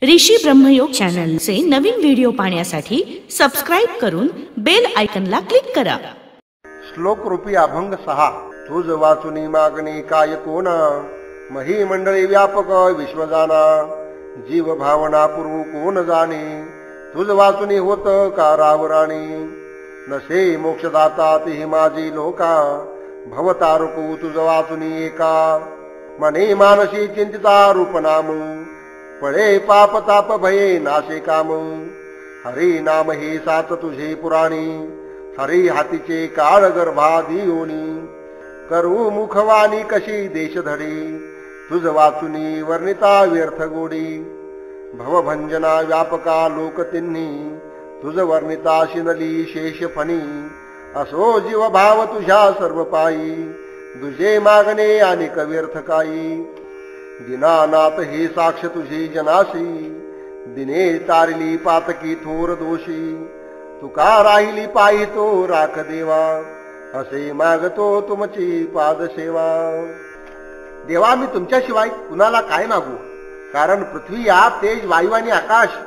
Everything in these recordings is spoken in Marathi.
ऋषी ब्रह्मयोग चॅनलचे नवीन व्हिडिओ पाहण्यासाठी सबस्क्राइब करून बेल आयकॉनला क्लिक करा। श्लोक रूपी अभंग 6। तुझ वाचुनी मागणी काय कोण, मही मंडळी व्यापक विश्व जाना, जीव भावना पुरवू कोण जाणे, तुझ वाचुनी होत का रावराणी, नसे मोक्षदाता ती माझी लोका, भवतारुकू तुझ वाचुनी एका, मने मानसी चिंतिता रूप नाम, पळे पाप ताप भये नाशे काम, हरी नाम हे साच तुझे पुराणी, हरी हातीचे काळ गर्भादी योनी, करू मुखवाणी कशी देशधडी, तुझ वाचुनी वर्णिता व्यर्थ गोडी, भवभंजना व्यापका लोक तिन्ही, तुझ वर्णिता शिनली शेष फणी, असो जीव भाव तुझ्या सर्व पायी, तुझे मागणे आणि व्यर्थ काही, दीनानाथ हे साक्ष तुझी जनाशी, दिने तारली पातकी थोर दोषी, तुका राहिली पायी तो राख देवा, असे मागतो तुमची पादसेवा। देवा मी तुमच्याशिवाय कुणाला काय मागू, कारण पृथ्वी आप तेज वायू आणि आकाश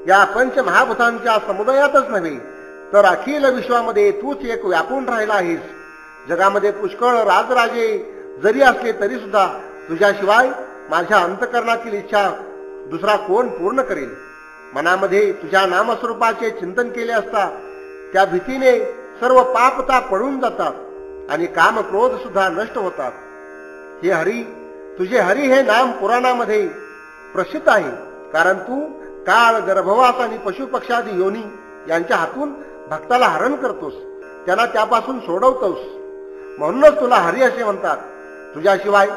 या पंच महाभूतांच्या समुदायातच नव्हे तर अखिल विश्वामध्ये तूच एक व्यापून राहिला आहेस। जगामध्ये पुष्कळ राजराजे जरी असले तरी सुद्धा तुझ्याशिवाय माझ्या अंतकरणातील इच्छा दुसरा कोण पूर्ण करेल। मनामध्ये तुझ्या नामस्वरूपाचे चिंतन केले असता त्या भीतीने सर्व पापता पळून जातात आणि काम क्रोध सुद्धा नष्ट होतात। हे हरी, तुझे हरी हे नाम पुराणामध्ये प्रसिद्ध आहे, कारण तू काळ गर्भवास आणि पशुपक्षादी योनी यांच्या हातून भक्ताला हरण करतोस, त्यांना त्यापासून सोडवतोस, म्हणूनच तुला हरी असे म्हणतात। तुझ्याशिवाय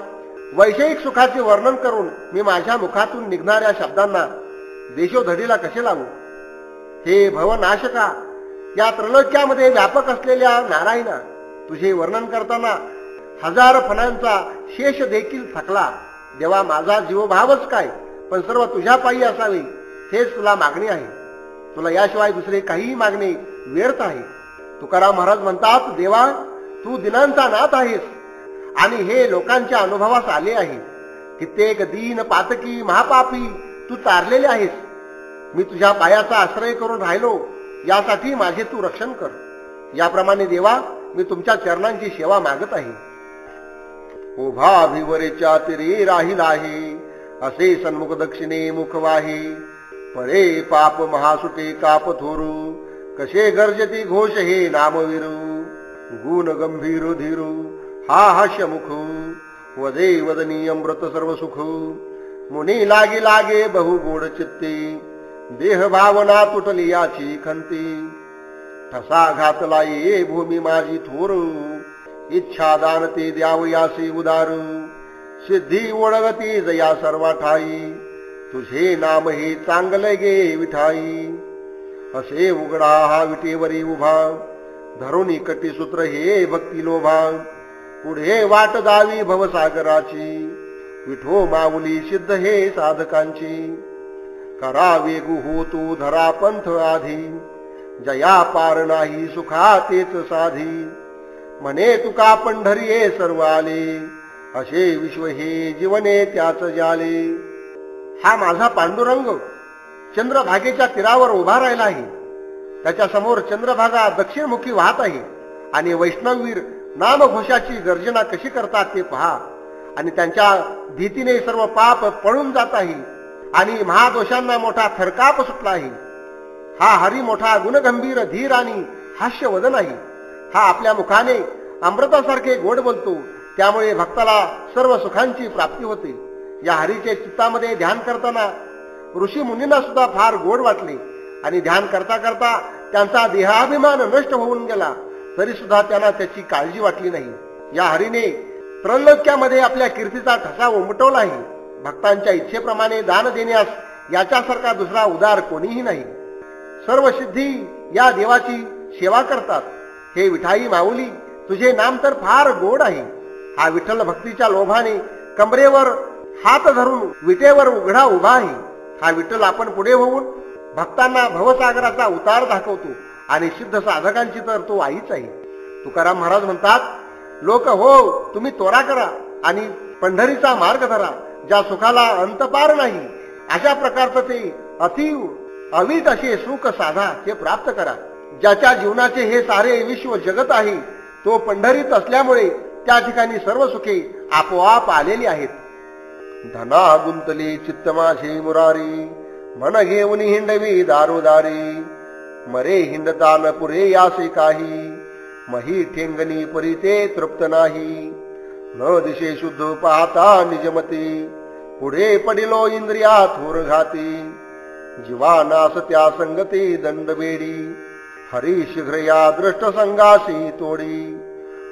वैषयिक सुखाचे वर्णन करून मी माझ्या मुखातून निघणाऱ्या शब्दांना देशोधडीला कसे लावू। हे भवनाशका, या त्रैलोक्यामध्ये व्यापक असलेल्या नारायणा, तुझे वर्णन करताना हजार फणांचा शेष देखील थकला। देवा माझा जीवभावच काय, पण सर्व तुझ्या पायी असावे हेच तुला मागणी आहे। तुला याशिवाय दुसरे काहीही मागणे व्यर्थ आहे। तुकाराम महाराज म्हणतात, देवा तू दिनांचा नाथ आहेस आणि हे लोकांच्या अनुभवास आले आहे। कित्येक दीन पातकी महापापी तू तारलेले आहेस। मी तुझ्या पायाचा आश्रय करून राहिलो, यासाठी माझे तू रक्षण कर। याप्रमाणे देवा मी तुमच्या चरणांची सेवा मागत आहे। उभा भिवरेच्या तिरी राहिला आहे, असे सन्मुख दक्षिणे मुख वाहे, पळे पाप महासुटे काप थोरू, कसे गर्जती घोष हे नामविरू, गुण गंभीर धीरू हा हास्य मुख, वदे वदनी अमृत सर्व सुख, मुनी लागे लागे बहु गोड चित्ते, देह भावना तुटली याची खंती, ठसा घातला ये भूमी माझी थोर, इच्छा दान ते द्याव यासी उदार, सिद्धी ओळगती जया सर्वा ठाई, तुझे नाम हे चांगले गे विठाई, असे उघडा हा विटेवरी उभा, धरुणी कटी सूत्र हे भक्ती लोभा, पुढे वाट जावी भवसागराची, विठो माऊली सिद्ध हे साधकांची, करा वेगू हो तू धरा पंथ आधी, जया पार नाही सुखा तेच साधी, म्हणे तुका पंढरीये सर्व आले, असे विश्व हे जीवने त्याच जाले। हा माझा पांडुरंग चंद्रभागेच्या तीरावर उभा राहिला आहे। त्याच्या समोर चंद्रभागा दक्षिणमुखी वाहत आहे आणि वैष्णववीर नामघोषाची गर्जना कशी करतात ते पहा, आणि त्यांच्या भीतीने सर्व पाप पळून जात आहे आणि महादोषांना मोठा थरकाप सुटला आहे। हा हरी मोठा गुणगंभीर धीर आणि हास्यवदन आहे। हा आपल्या मुखाने अमृतासारखे गोड बोलतो, त्यामुळे भक्ताला सर्व सुखांची प्राप्ती होते। या हरीचे चित्तामध्ये ध्यान करताना ऋषी मुनींना सुद्धा फार गोड वाटले आणि ध्यान करता करता त्यांचा देहाभिमान नष्ट होऊन गेला, तरी सुद्धा त्यांना त्याची काळजी वाटली नाही। या हरीने त्रैलोक्यामध्ये आपल्या कीर्तीचा ठसा उमटवला आहे। भक्तांच्या इच्छेप्रमाणे दान देण्यास याच्यासारखा दुसरा उदार कोणीही नाही। सर्व सिद्धी या देवाची सेवा करतात। हे विठाई माऊली, तुझे नाम तर फार गोड आहे। हा विठ्ठल भक्तीच्या लोभाने कमरेवर हात धरून विटेवर उघडा उभा आहे। हा विठ्ठल आपण पुढे होऊन भक्तांना भवसागराचा उतार दाखवतो आणि सिद्ध साधकांची तर तो आईच आहे। तुकाराम महाराज म्हणतात, लोक हो तुम्ही तोरा करा आणि पंढरीचा मार्ग धरा, ज्या सुखाला अंतपार नाही अशा प्रकारचं ते अतीव अवीट असे सुख साधा ते प्राप्त करा. ज्याच्या जीवनाचे हे सारे विश्व जगत आहे तो पंढरीत असल्यामुळे त्या ठिकाणी सर्व सुखे आपोआप आलेली आहेत. धना गुंतली चित्त माझे मुरारी, मन घेऊन हिंडवी दारोदारी. मरे हिंडता न पुरे यासे काही, मही ठेंगणी परी ते तृप्त नाही. न दिशे शुद्ध पाहता निजमती, पुढे पडिलो इंद्रिया थोर घाती. जीवानास त्या संगती दंड बेडी, हरी शीघ्र या दृष्ट संगाशी तोडी.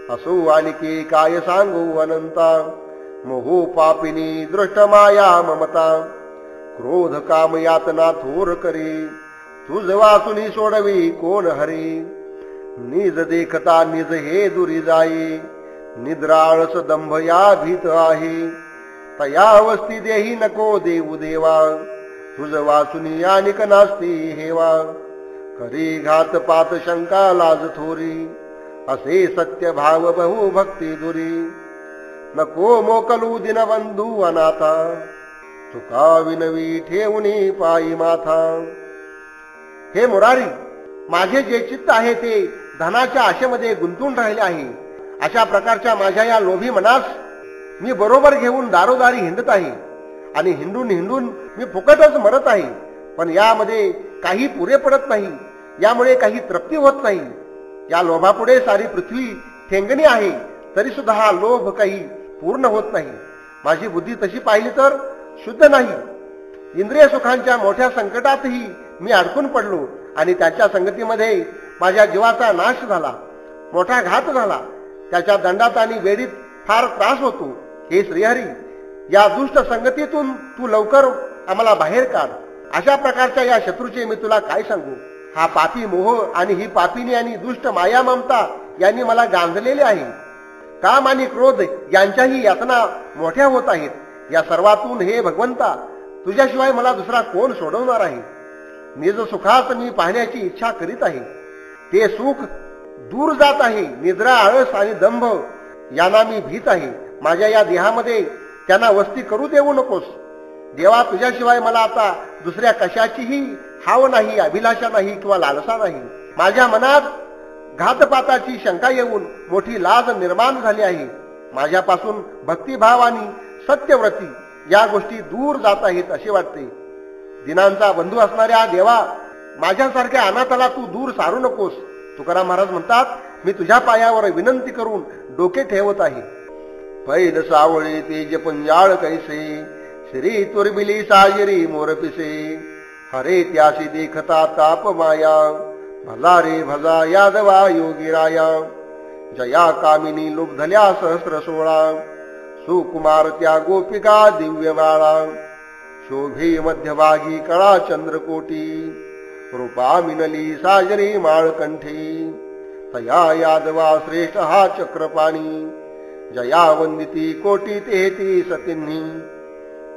असो आलिके काय सांगू अनंता, मोहो पापिनी दृष्ट माया ममता. क्रोध काम यातना थोर करी, तुझ वाचुनी सोडवी कोण हरी. निज देखता निज हे दुरी जाई, निद्राळस दंभ या भीत आहे. तया वस्ती देही नको देऊ देवा, तुझ वाचुनी अनिक नास्ती हेवा. करी घात पात शंका लाज थोरी, असे सत्य भाव बहु भक्ती दुरी. नको मोकलू दिनबंधू अनाथा, तुका विनवी ठेवणी पायी माथा. हे मुरारी, माझे जे चित्त आहे ते धनाच्या आशेमध्ये गुंतून राहिले आहे. अशा प्रकारच्या माझ्या या लोभी मनास मी बरोबर घेऊन दारोदारी हिंडत आहे आणि हिंडून हिंडून मी फुकटच मरत आहे. पण यामध्ये काही पुरे पडत नाही, यामुळे काही तृप्ती होत नाही. या लोभापुढे सारी पृथ्वी ठेंगणी आहे तरी सुद्धा हा लोभ काही पूर्ण होत नाही. माझी बुद्धी तशी पाहिली तर शुद्ध नाही. इंद्रिय सुखांच्या मोठ्या संकटातही मी अडकून पडलो आणि त्याच्या संगतीमध्ये माझ्या जीवाचा नाश झाला, मोठा घात झाला. त्याच्या दंडात आणि वेडीत फार त्रास होतो. हे श्रीहरी, या दुष्ट संगतीतून तू लवकर आम्हाला बाहेर काढ. अशा प्रकारच्या या शत्रूचे मी तुला काय सांगू. हा पापी मोह आणि ही पापिनी आणि दुष्ट माया ममता यांनी मला गांजलेले आहे. काम आणि क्रोध यांच्याही यातना मोठ्या होत आहेत. या सर्वातून हे भगवंता, तुझ्याशिवाय मला दुसरा कोण सोडवणार आहे. निज सुखात मी पाहण्याची इच्छा करीत आहे. ते सुख दूर जात आहे. निद्रा, आळस आणि दंभ यांना मी भीत आहे. माझ्या या देहामध्ये त्यांना वस्ती करू देऊ नकोस. देवा, तुझ्याशिवाय मला आता दुसऱ्या कशाचीही हाव नाही, अभिलाषा नाही किंवा लालसा नाही. माझ्या मनात घातपाताची शंका येऊन मोठी लाज निर्माण झाली आहे. माझ्यापासून भक्तिभाव आणि सत्यव्रती या गोष्टी दूर जात आहेत असे वाटते. दिनांचा बंधू असणाऱ्या देवा, माझ्यासारख्या अनाथाला तू दूर सारू नकोस. तुकाराम महाराज म्हणतात, मी तुझ्या पायावर विनंती करून डोके ठेवत आहे. पैल सावळे तेज पंजाळ कैसे, श्री तुरबिली साजरी मोरपिसे. हरे त्यासी देखता ताप माया, भजा रे भजा यादवा योगीराया. जया कामिनी लुब्धल्या सहस्र सोळा, सुकुमार त्या गोपिका दिव्य बाळा. शोभे मध्यभागी कळा चंद्रकोटी, रूपा मिनली साजरी माळकंठी. तया यादवा श्रेष्ठ हा चक्रपाणी, जया वंदिती कोटी तेहती सतींनी.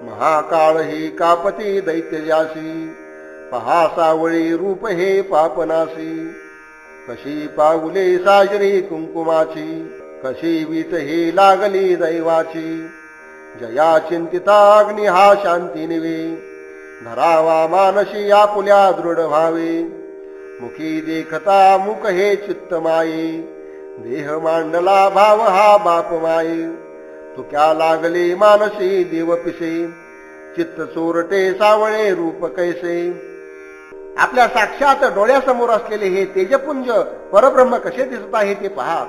महाकाळ हे कापती दैत्यजासी, पहा सावळी रूप हे पापनासी. कशी पाऊले साजरी कुंकुमाची, कशी वीट हे लागली दैवाची. जया चिंतिता अग्नि हा शांती निवे, धरावा मानशी आपुल्या दृढ भावे. मुखी देखता मुख हे चित्त माये, देह मांडला भाव हा बाप माये. तुक्या लागले मानसी देव पिसे, चित्त चोरटे सावळे रूप कैसे. आपल्या साक्षात डोळ्यासमोर असलेले हे तेजपुंज परब्रह्म कसे दिसत आहे ते पहा.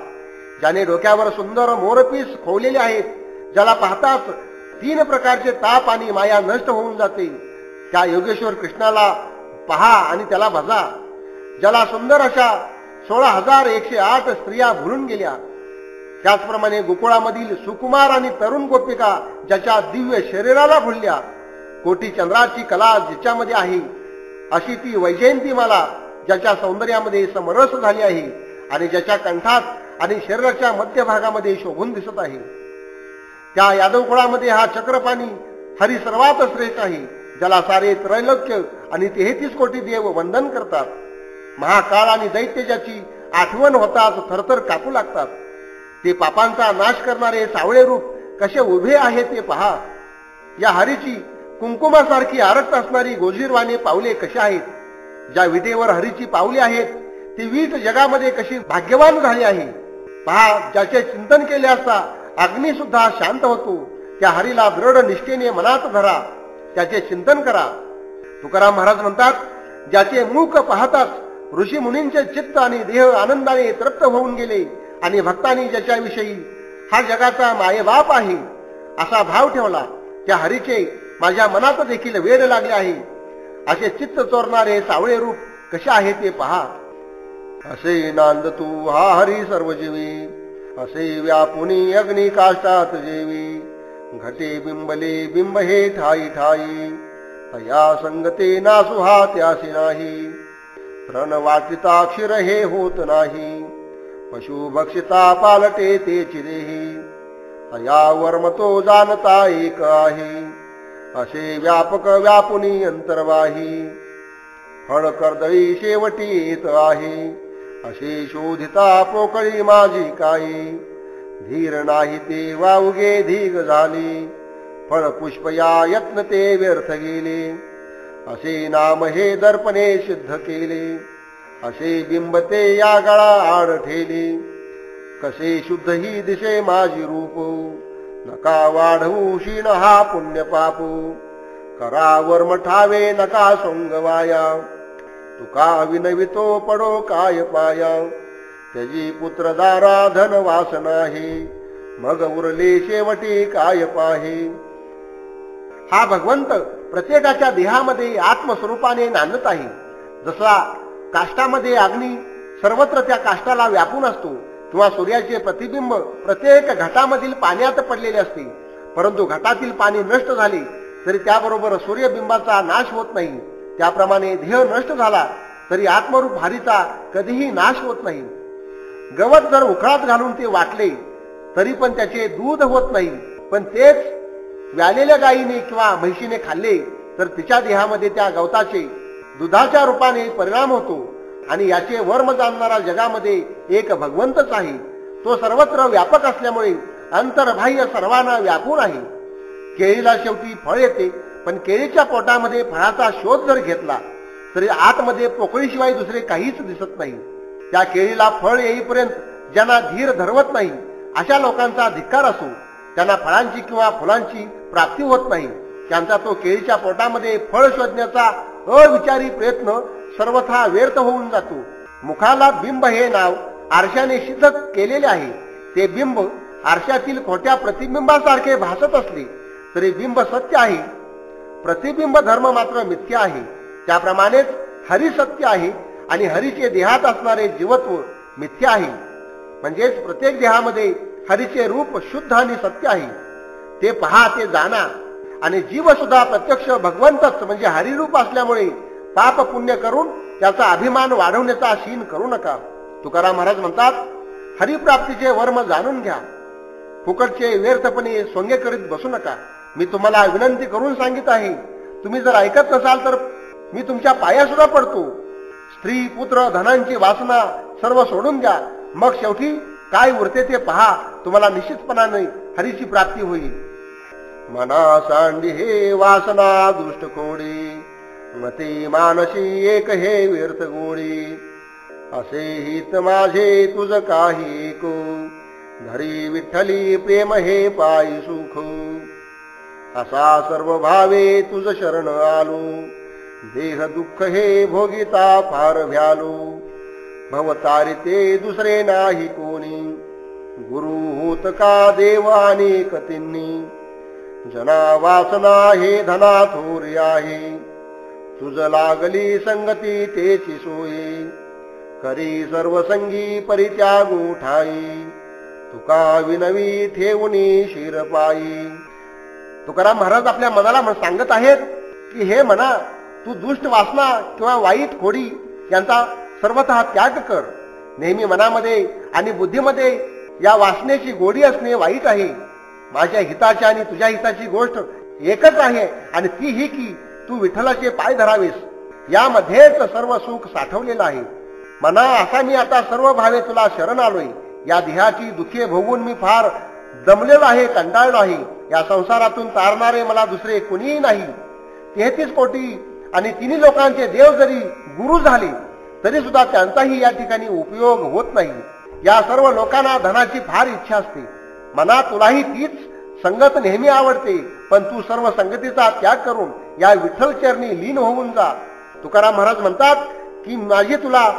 ज्याने डोक्यावर सुंदर मोरपीस खोवलेले आहेत, ज्याला पाहताच 3 प्रकारचे ताप आणि माया नष्ट होऊन जाते, त्या योगेश्वर कृष्णाला पहा आणि त्याला भजा. ज्याला सुंदर अशा 16,108 स्त्रिया भुलून गेल्या, त्याचप्रमाणे गोकुळामधील सुकुमार आणि तरुण गोपिका ज्याच्या दिव्य शरीराला भुलल्या. कोटी चंद्राची कला जिच्यामध्ये आहे अशी ती वैजयंतीमाला ज्याच्या सौंदर्यामध्ये समरस झाली आहे आणि ज्याच्या कंठात आणि शरीराच्या मध्यभागामध्ये शोभून दिसत आहे. त्या यादव कुळामध्ये हा चक्रपाणी हरी सर्वात श्रेष्ठ आहे, ज्याला सारे त्रैलोक्य आणि 33 कोटी देव वंदन करतात. महाकाळ आणि दैत्य ज्याची आठवण होताच थरथर कापू लागतात. ते पापांचा नाश करणारे सावळे रूप कसे उभे आहे ते पहा. या हरीची कुंकुमासारखी आरक्त असणारी गोजीरवाणी पावले कशी आहेत. ज्या विटेवर हरीची पावले आहेत ती वीट जगामध्ये कशी भाग्यवान झाली आहे. पहा, ज्याचे चिंतन केले असता अग्नी सुद्धा शांत होतो. त्या हरीला दृढ निष्ठेने मनात धरा, त्याचे चिंतन करा. तुकाराम महाराज म्हणतात, ज्याचे मुख पाहताच ऋषी मुनींचे चित्त आणि देह आनंदाने तृप्त होऊन गेले आणि भक्तांनी ज्याच्याविषयी हा जगाचा मायबाप आहे असा भाव ठेवला, त्या हरीचे माझ्या मनात देखील वेड लागले आहे. असे चित्त चोरणारे सावळे रूप कसे आहे ते पहा. असे नांद तू हा हरी सर्वजीवी, असे व्यापुनी अग्नी काष्टात जेवी. घटे बिंबले बिंब हे ठाई ठाई, तया संगते नासु हा त्यासी नाही. तृण वाटिता क्षीर हे होत नाही, पशु भक्षिता पालटे ते चिरेही. तया वर्मतो जाणता एक आहे, असे व्यापक व्यापुनी अंतर्वाही. फळ कर्दळी शेवटी येत आहे, असे शोधिता पोकळी माझी काही. धीर नाही ते वावगे धीग झाली, फळ पुष्प या यत्न ते व्यर्थ गेले. असे नाम हे दर्पणे सिद्ध केले, असे बिंब ते या गळा आड ठेले. कसे शुद्ध ही दिसे माझी रूप, नका वाढवू शीण हा पुण्य पापू. करा वर्म ठावे नका सोंगवाया, तुका विनवितो पडो काय पाया. त्याची पुत्र दारा धन वास नाही, मग उरले शेवटी काय पाहे. हा भगवंत प्रत्येकाच्या देहामध्ये आत्मस्वरूपाने नांदत आहे. जसा काष्टामध्ये अग्नी सर्वत्र त्या काष्टाला व्यापून असतो, किंवा सूर्याचे प्रतिबिंब प्रत्येक घटामधील पाण्यात पडलेले असते, परंतु घटातील पाणी नष्ट झाले तरी त्याबरोबर सूर्यबिंबाचा नाश होत नाही. त्याप्रमाणे देह नष्ट झाला तरी आत्मरूप हरीचा कधीही नाश होत नाही. गवत जर उखळात घालून ते वाटले तरी पण त्याचे दूध होत नाही, पण तेच व्यालेल्या गायीने किंवा म्हैशीने खाल्ले तर तिच्या देहामध्ये त्या गवताचे दुधाच्या रूपाने परिणाम होतो. आणि याचे वर्म जाणणारा जगामध्ये एक भगवंतच आहे. तो सर्वत्र व्यापक असल्यामुळे अंतर्बाह्य सर्वांना व्यापून आहे. केळीला शेवटी फळ येते, पण केळीच्या पोटामध्ये फळाचा शोध जर घेतला तरी आतमध्ये पोकळीशिवाय दुसरे काहीच दिसत नाही. त्या केळीला फळ येईपर्यंत ज्यांना धीर धरवत नाही अशा लोकांचा धिक्कार असो. त्यांना फळांची किंवा फुलांची प्राप्ती होत नाही. त्यांचा तो केळीच्या पोटामध्ये फळ शोधण्याचा अविचारी प्रयत्न सर्वथा व्यर्थ होऊन जातो. मुखाला बिंब हे नाव आरशाने सिद्ध केलेले आहे. ते बिंब आरशातील खोट्या प्रतिबिंबासारखे भासत असले तरी बिंब सत्य आहे, प्रतिबिंब धर्म मात्र मिथ्या आहे. त्याप्रमाणेच हरी सत्य आहे आणि हरीचे देहात असणारे जीवत्व मिथ्या आहे. म्हणजेच प्रत्येक देहामध्ये हरीचे रूप शुद्ध आणि सत्य आहे. ते पहा, ते जाणा. आणि जीव सुद्धा प्रत्यक्ष भगवंतच म्हणजे हरिरूप असल्यामुळे पाप पुण्य करून त्याचा अभिमान वाढवण्याचा शीन करू नका. तुकाराम महाराज म्हणतात, हरिप्राप्तीचे वर्म जाणून घ्या, फुकटचे व्यर्थपणे सोंगे करीत बसू नका. मी तुम्हाला विनंती करून सांगित आहे, तुम्ही जर ऐकत नसाल तर मी तुमच्या पाया सुद्धा पडतो. स्त्री पुत्र धनांची वासना सर्व सोडून द्या, मग शेवटी काय उरते ते पहा. तुम्हाला निश्चितपणाने हरीची प्राप्ती होईल. मना सांडी हे वासना दुष्ट खोडी, मते मानसी एक हे व्यर्थ गोडी. असे हित माझे तुझ काही ऐकू, धरी विठ्ठली प्रेम हे पायी सुख. असा सर्व भावे तुझ शरण आलो, देह दुःख हे भोगिता फार भ्यालो. भवतारिते दुसरे नाही कोणी, गुरु होत का देव अनेक तिन्ही. जना वासना हे धना थोरी आहे, तुझ लागली संगती तेची सोयी. करी सर्व संगी परित्यागू ठाई, तुका विनवी ठेवणी शिरपायी. तुकाराम महाराज आपल्या मनाला सांगत आहेत की हे मना, तू दुष्ट वासना किंवा वाईट खोडी यांचा सर्वतः त्याग कर. नेहमी मनामध्ये आणि बुद्धीमध्ये या वासनेची गोडी असणे वाईट आहे. माझ्या हिताची आणि तुझ्या हिताची गोष्ट एकच आहे, आणि ती ही की तू विठ्ठलाचे पाय धरावेस. यामध्येच सर्व सुख साठवलेलं आहे. मना, असा मी आता सर्व भावे तुला शरण आलोय. या देहाची दुःखे भोगून मी फार दमलेलो आहे, कंटाळलो आहे. या संसारातून तारणारे मला दुसरे कोणीही नाही. 33 कोटी आणि तिन्ही लोकांचे देव जरी गुरु झाले तरी सुद्धा त्यांचाही या ठिकाणी उपयोग होत नाही. या सर्व लोकांना धनाची फार इच्छा असते. मना तुलाही तीच संगत नेहमी आवडते, पण तू सर्व संगतीचा त्याग करून या विठ्ठल चरणी लीन होऊन जा. तुकाराम महाराज म्हणतात की माझी तुला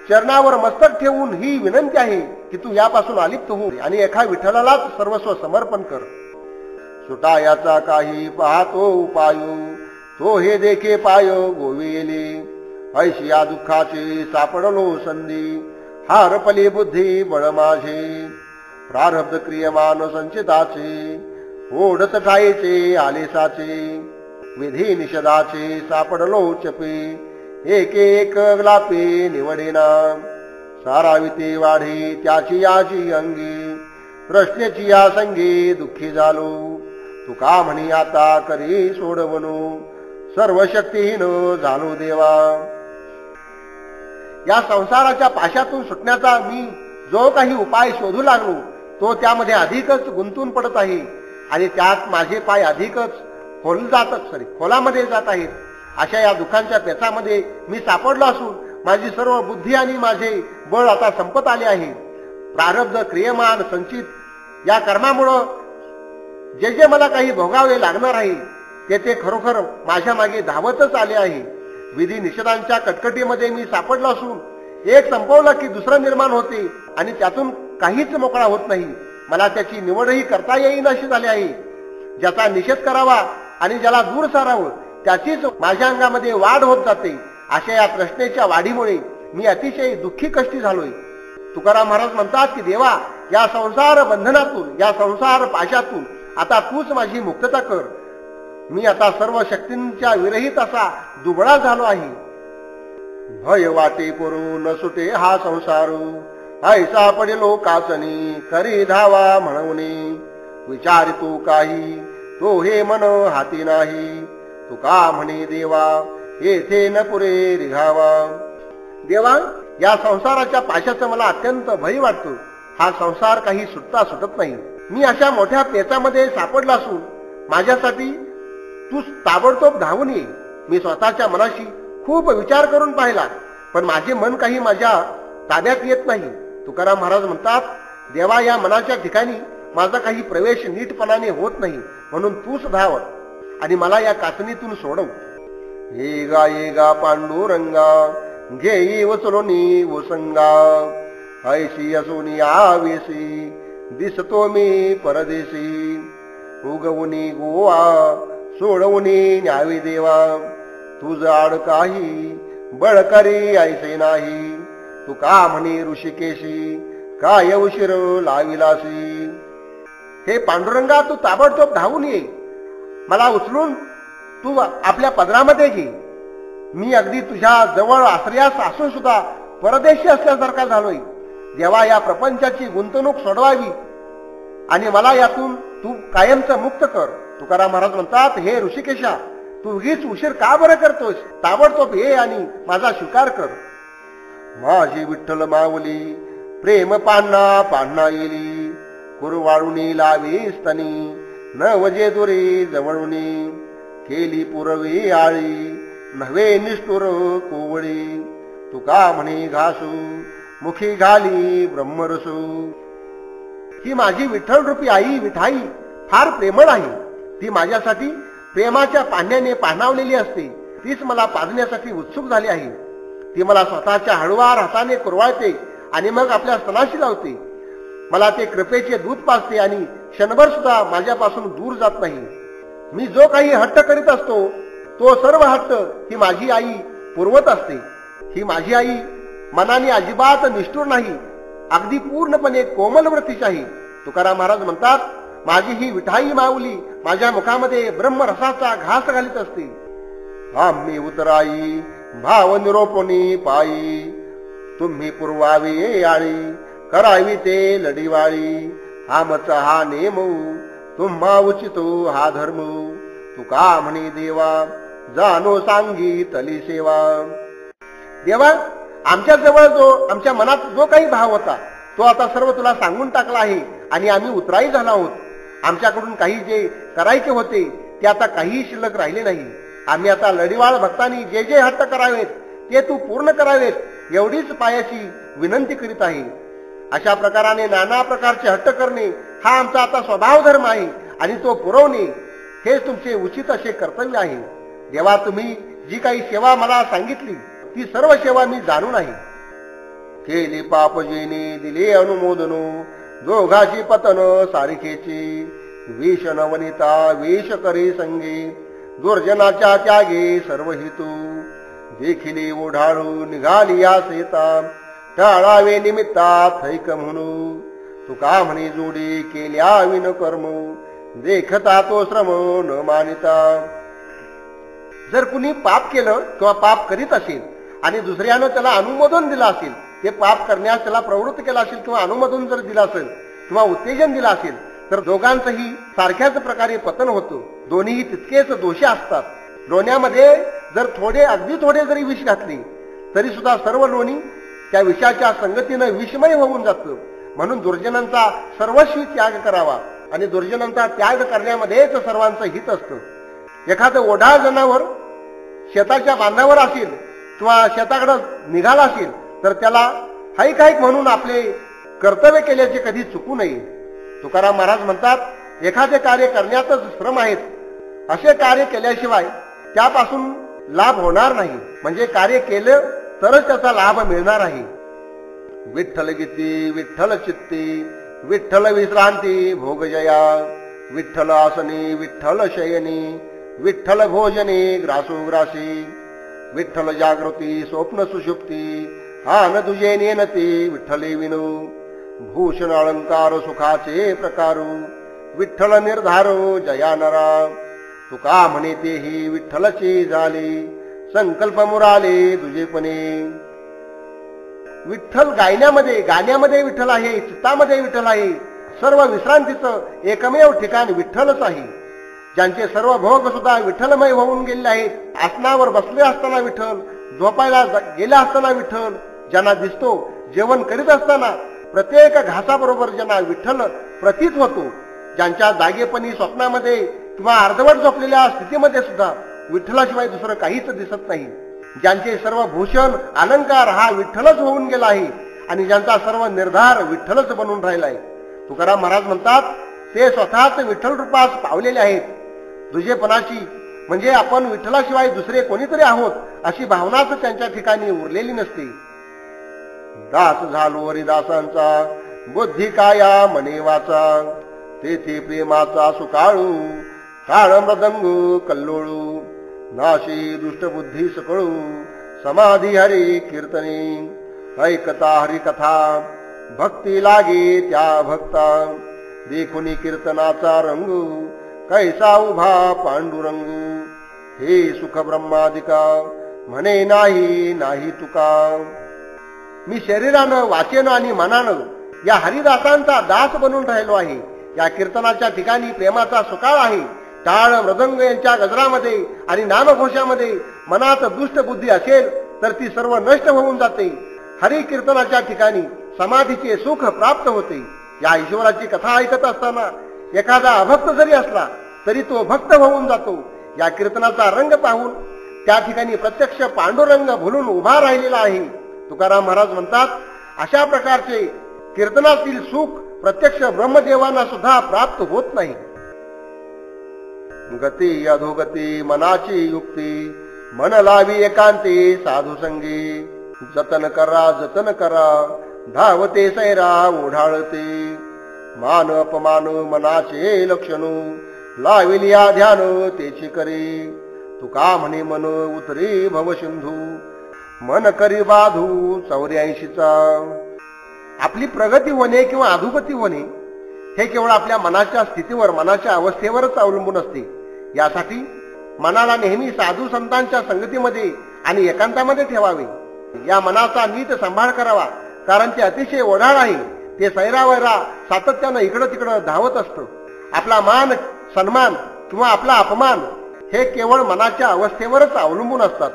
चरणावर मस्तक ठेवून ही विनंती आहे की तू यापासून अलिप्त हो आणि एका विठ्ठलालाच सर्वस्व समर्पण कर. सुटा याचा काही पाहतो उपायो, तो हे देखे पाय गोविले. ऐशी या दुःखाचे सापडलो संधी, हारपली बुद्धी बळ माझे. प्रारब्ध क्रियमान संचिताचे, ओढत ठायचे आलेसाचे. विधी निषेधाचे सापडलो चपे, एक एक ग्लापे निवडेना. साराविते वाढे त्याची याची अंगी, प्रश्नेची या संगी दुःखी झालो. तुका म्हणी आता करी सोडवणू, सर्व शक्तीहीन झालो देवा. या संसाराच्या पाशातून सुटण्याचा मी जो काही उपाय शोधू लागलो तो त्यामध्ये अधिकच गुंतून पडत आहे आणि त्यात माझे पाय अधिकच खोलामध्ये जात आहेत. अशा या दुःखांच्या पेचामध्ये मी सापडलो असून माझी सर्व बुद्धी आणि माझे बळ आता संपत आले आहे. प्रारब्ध क्रियमान संचित या कर्मामुळं जे जे मला काही भोगावे लागणार आहे ते खरोखर माझ्या मागे धावतच आले आहे. विधी निषेधांच्या कटकटीमध्ये मी सापडलो असून एक संपवलं की दुसरं निर्माण होते आणि त्यातून काहीच मोकळा होत नाही. मला त्याची निवडही करता येईन अशी झाली आहे. ज्याचा निषेध करावा आणि ज्याला दूर सारावं त्याचीच माझ्या अंगामध्ये वाढ होत जाते. अशा या प्रश्नेच्या वाढीमुळे मी अतिशय दुःखी कष्टी झालोय. तुकाराम महाराज म्हणतात की देवा, या संसार बंधनातून या संसार पाशातून आता तूच माझी मुक्तता कर. मी आता सर्व शक्तींच्या विरहित असा दुबळा झालो आहे. भय वाटे करू न सुटे हा संसार, ऐसा पडेलो काचनी करी धावा म्हणवणे. विचार तू काही तो हे मन हाती नाही, तुका म्हणे देवा येथे न पुरे रिघावा. देवा, या संसाराच्या पाशाचं मला अत्यंत भय वाटतो. हा संसार काही सुटता सुटत नाही. मी अशा मोठ्या पेचामध्ये सापडला असून माझ्यासाठी तू ताबडतोब धावून ये. मी स्वतःच्या मनाशी खूप विचार करून पाहिला, पण माझे मन काही माझ्या ताब्यात येत नाही. तुकाराम महाराज म्हणतात, देवा, या मनाच्या ठिकाणी माझा काही प्रवेश नीटपणाने होत नाही, म्हणून तूच धाव आणि मला या काचणीतून सोडव. ये गा पांडुरंगा, घेई वचलोनी वसंगा. ऐशी असोनी आवेशी, दिसतो मी परदेशी. उगवनी गोवा, सोडवनी न्यावी देवा. तुझ आड काही बळकरी ऐसे नाही, तुका म्हणे ऋषिकेशी काय उशीर लाविलासी. हे पांडुरंगा, तू ताबडतोब धावून ये. मला उचलून तू आपल्या पदरामध्ये घे. मी अगदी तुझ्या जवळ आश्रयास असून सुद्धा परदेशी असल्यासारखा झालोय. जेव्हा या प्रपंचाची गुंतवणूक सोडवावी आणि मला यातून तू कायमचं मुक्त कर. तुकाराम महाराज म्हणतात, हे ऋषिकेशा, तू उगीच उशीर का बरं करतोस? ताबडतोब ये आणि माझा स्वीकार कर. माझी विठ्ठल माऊली प्रेम पान्हा पान्हा येली. कुरवाळुनी लावी स्तनी, न वजे दुरी जवळुनी. केली पुरवी आळी, नव्हे निष्ठुर कोवळी. तुका म्हणे घासू, मुखी घाली ब्रह्मरसू. ही माझी विठ्ठल रूपी आई विठाई फार प्रेमळ आहे. ती माझ्यासाठी प्रेमाच्या पाण्याने पाणावलेली असते. तीच मला पाजण्यासाठी उत्सुक झाली आहे. ती मला स्वतःच्या हळुवार हाताने कुरवाळते आणि मग आपल्या स्तनाशी लावते. मला ते कृपेचे दूध पाजते आणि क्षणभर सुद्धा माझ्यापासून दूर जात नाही. मी जो काही हट्ट करीत असतो तो सर्व हट्ट ही माझी आई पुरवत असते. ही माझी आई मनाने अजिबात निष्ठुर नाही, अगदी पूर्णपणे कोमल वृत्तीची आहे. तुकाराम महाराज म्हणतात, माझी ही विठाई माऊली माझ्या मुखामध्ये ब्रह्मरसाचा घास घालीत असते. आम्ही उतराई भाव निरोपणी पायी, तुम्ही पुरवावी आळी, करावी ते लढीवाळी. आमचा हा नेम, तुम्हा उचितो हा धर्म. तुका म्हणे देवा, जाणो सांगी तली सेवा. देवा, आमच्या जवळ आमच्या मनात जो काही भाव होता तो आता सर्व तुला सांगून टाकला आहे आणि आम्ही उतराई झाला आहोत. आमच्याकडून काही जे करायचे होते ते आता काही शिल्लक राहिले नाही. आम्ही आता लढीवाळ भक्तांनी जे जे हट्ट करावेत ते तू पूर्ण करावेत एवढीच पायाची विनंती करीत आहे. अशा प्रकाराने नाना प्रकारचे हट्ट करणे हा आमचा आता स्वभाव धर्म आहे आणि तो पुरवणे हेच तुमचे उचित असे कर्तव्य आहे. देवा, तुम्ही जी काही सेवा मला सांगितली ती सर्व सेवा मी जाणून आहे. केली पाप जेनी दिले अनुमोदनो, दोघाची पतन सारिखेची, विष नवनिता विष करे संगे, दुर्जनाच्या त्यागे सर्व हेतू, देखिले ओढाळू निघाली या सेता, टाळावे निमित्ता थैक म्हणू, तुका म्हणे जोडी केल्या विन कर्म, देखता तो श्रम न मानिता. जर कुणी पाप केलं किंवा पाप करीत असेल आणि दुसऱ्यानं त्याला अनुमोदन दिलं असेल, ते पाप करण्यास त्याला प्रवृत्त केला असेल किंवा अनुमोदन जर दिलं असेल किंवा उत्तेजन दिलं असेल तर दोघांचंही सारख्याच प्रकारे पतन होतं. दोन्ही तितकेच दोषी असतात. लोण्यामध्ये जर अगदी थोडे जरी विष घातले तरी सुद्धा सर्व लोणी त्या विषाच्या संगतीनं विषमय होऊन जातं. म्हणून दुर्जनांचा सर्वस्वी त्याग करावा आणि दुर्जनांचा त्याग करण्यामध्येच सर्वांचं हित असतं. एखादं ओढाळ जनावर शेताच्या बांधावर असेल किंवा शेताकडे निघाला असेल तर त्याला हाईक हाईक म्हणून आपले कर्तव्य केल्याचे कधी चुकू नये. तुकाराम महाराज म्हणतात, एखादे कार्य करण्यातच श्रम आहेत, असे कार्य केल्याशिवाय त्यापासून लाभ होणार नाही. म्हणजे कार्य केलं तरच त्याचा लाभ मिळणार आहे. विठ्ठल गीती विठ्ठल चित्ती, विठ्ठल विश्रांती भोगजया, विठ्ठल आसनी विठ्ठल शयनी, विठ्ठल भोजनी ग्रासोग्रासी, विठ्ठल जागृती स्वप्न सुषुप्ती, हा न तुझे नेनती विठ्ठले विनो, भूषण अलंकार सुखाचे प्रकारू, विठ्ठल निर्धारो जया नरा, तुका म्हणे तेही विठ्ठलची झाले, संकल्प मुराले तुझेपणे. विठ्ठल गाण्यामध्ये विठ्ठल आहे, चित्तामध्ये विठ्ठल आहे. सर्व विश्रांतीचं एकमेव ठिकाण विठ्ठलच आहे. ज्यांचे सर्व भोग सुद्धा विठ्ठलमय होऊन गेले आहेत. आसनावर बसले असताना विठ्ठल, झोपायला गेला असताना विठ्ठल, ज्यांना दिसतो जेवण करीत असताना प्रत्येक घासाबरोबर ज्यांना विठ्ठल प्रतीत होतो, ज्यांच्या जागेपणी स्वप्नामध्ये किंवा अर्धवट झोपलेल्या स्थितीमध्ये सुद्धा विठ्ठलाशिवाय दुसरं काहीच दिसत नाही. ज्यांचे सर्व भूषण अलंकार हा विठ्ठलच होऊन गेला आहे आणि ज्यांचा सर्व निर्धार विठ्ठलच बनून राहिला आहे. तुकाराम महाराज म्हणतात, ते स्वतःच विठ्ठल रूपास पावलेले आहेत. दुजेपणाची म्हणजे आपण विठ्ठलाशिवाय दुसरे कोणीतरी आहोत अशी भावनाच त्यांच्या ठिकाणी उरलेली नसते. दास झालो हरिदासांचा, बुद्धी काया मने वाचा, तेथे प्रेमाचा सुकाळू, काळ मृदंग कल्लोळू, नाशी दुष्टबुद्धी सकळू, समाधी हरी कीर्तनी, ऐकता हरी कथा, भक्ती लागे त्या भक्ता, देखुनी कीर्तनाचा रंगू, कैसा उभा पांडुरंग, हे सुख ब्रह्मादिका, म्हणे नाही नाही तुका. मी शरीरानं वाचेनं आणि मनानं या हरिदासांचा दास बनून राहिलो आहे. या कीर्तनाच्या ठिकाणी प्रेमाचा सुकाळ आहे. टाळ मृदंग यांच्या गजरामध्ये आणि नामघोषामध्ये मनात दुष्ट बुद्धी असेल तर ती सर्व नष्ट होऊन जाते. हरी कीर्तनाच्या ठिकाणी समाधीचे सुख प्राप्त होते. या ईश्वराची कथा ऐकत असताना एखादा अभक्त जरी असला तरी तो भक्त होऊन जातो. या कीर्तनाचा रंग पाहून त्या ठिकाणी प्रत्यक्ष पांडुरंग भुलून उभा राहिलेला आहे. तुकाराम महाराज म्हणतात, अशा प्रकारचे कीर्तनातील सुख प्रत्यक्ष ब्रह्मदेवांना सुद्धा प्राप्त होत नाही. गती अधोगती मनाची युक्ती, मन लावी एकांती साधू संगी, जतन करा धावते सैरा ओढाळते, मान अपमान मनाचे लक्षणू, लाविलिया ध्यान तेची करी, तुका म्हणे मन उतरी भवसिंधू, मन करी बाधू 84चा. आपली प्रगती होणे किंवा अधोगती होणे हे केवळ आपल्या मनाच्या स्थितीवर, मनाच्या अवस्थेवरच अवलंबून असते. यासाठी मनाला नेहमी साधू संतांच्या संगतीमध्ये आणि एकांतामध्ये ठेवावे. या मनाचा नीट सांभाळ करावा, कारण ते अतिशय ओढाळ आहे. ते सैरावैरा सातत्यानं इकडं तिकडं धावत असतं. आपला मान सन्मान किंवा आपला अपमान हे केवळ मनाच्या अवस्थेवरच अवलंबून असतात.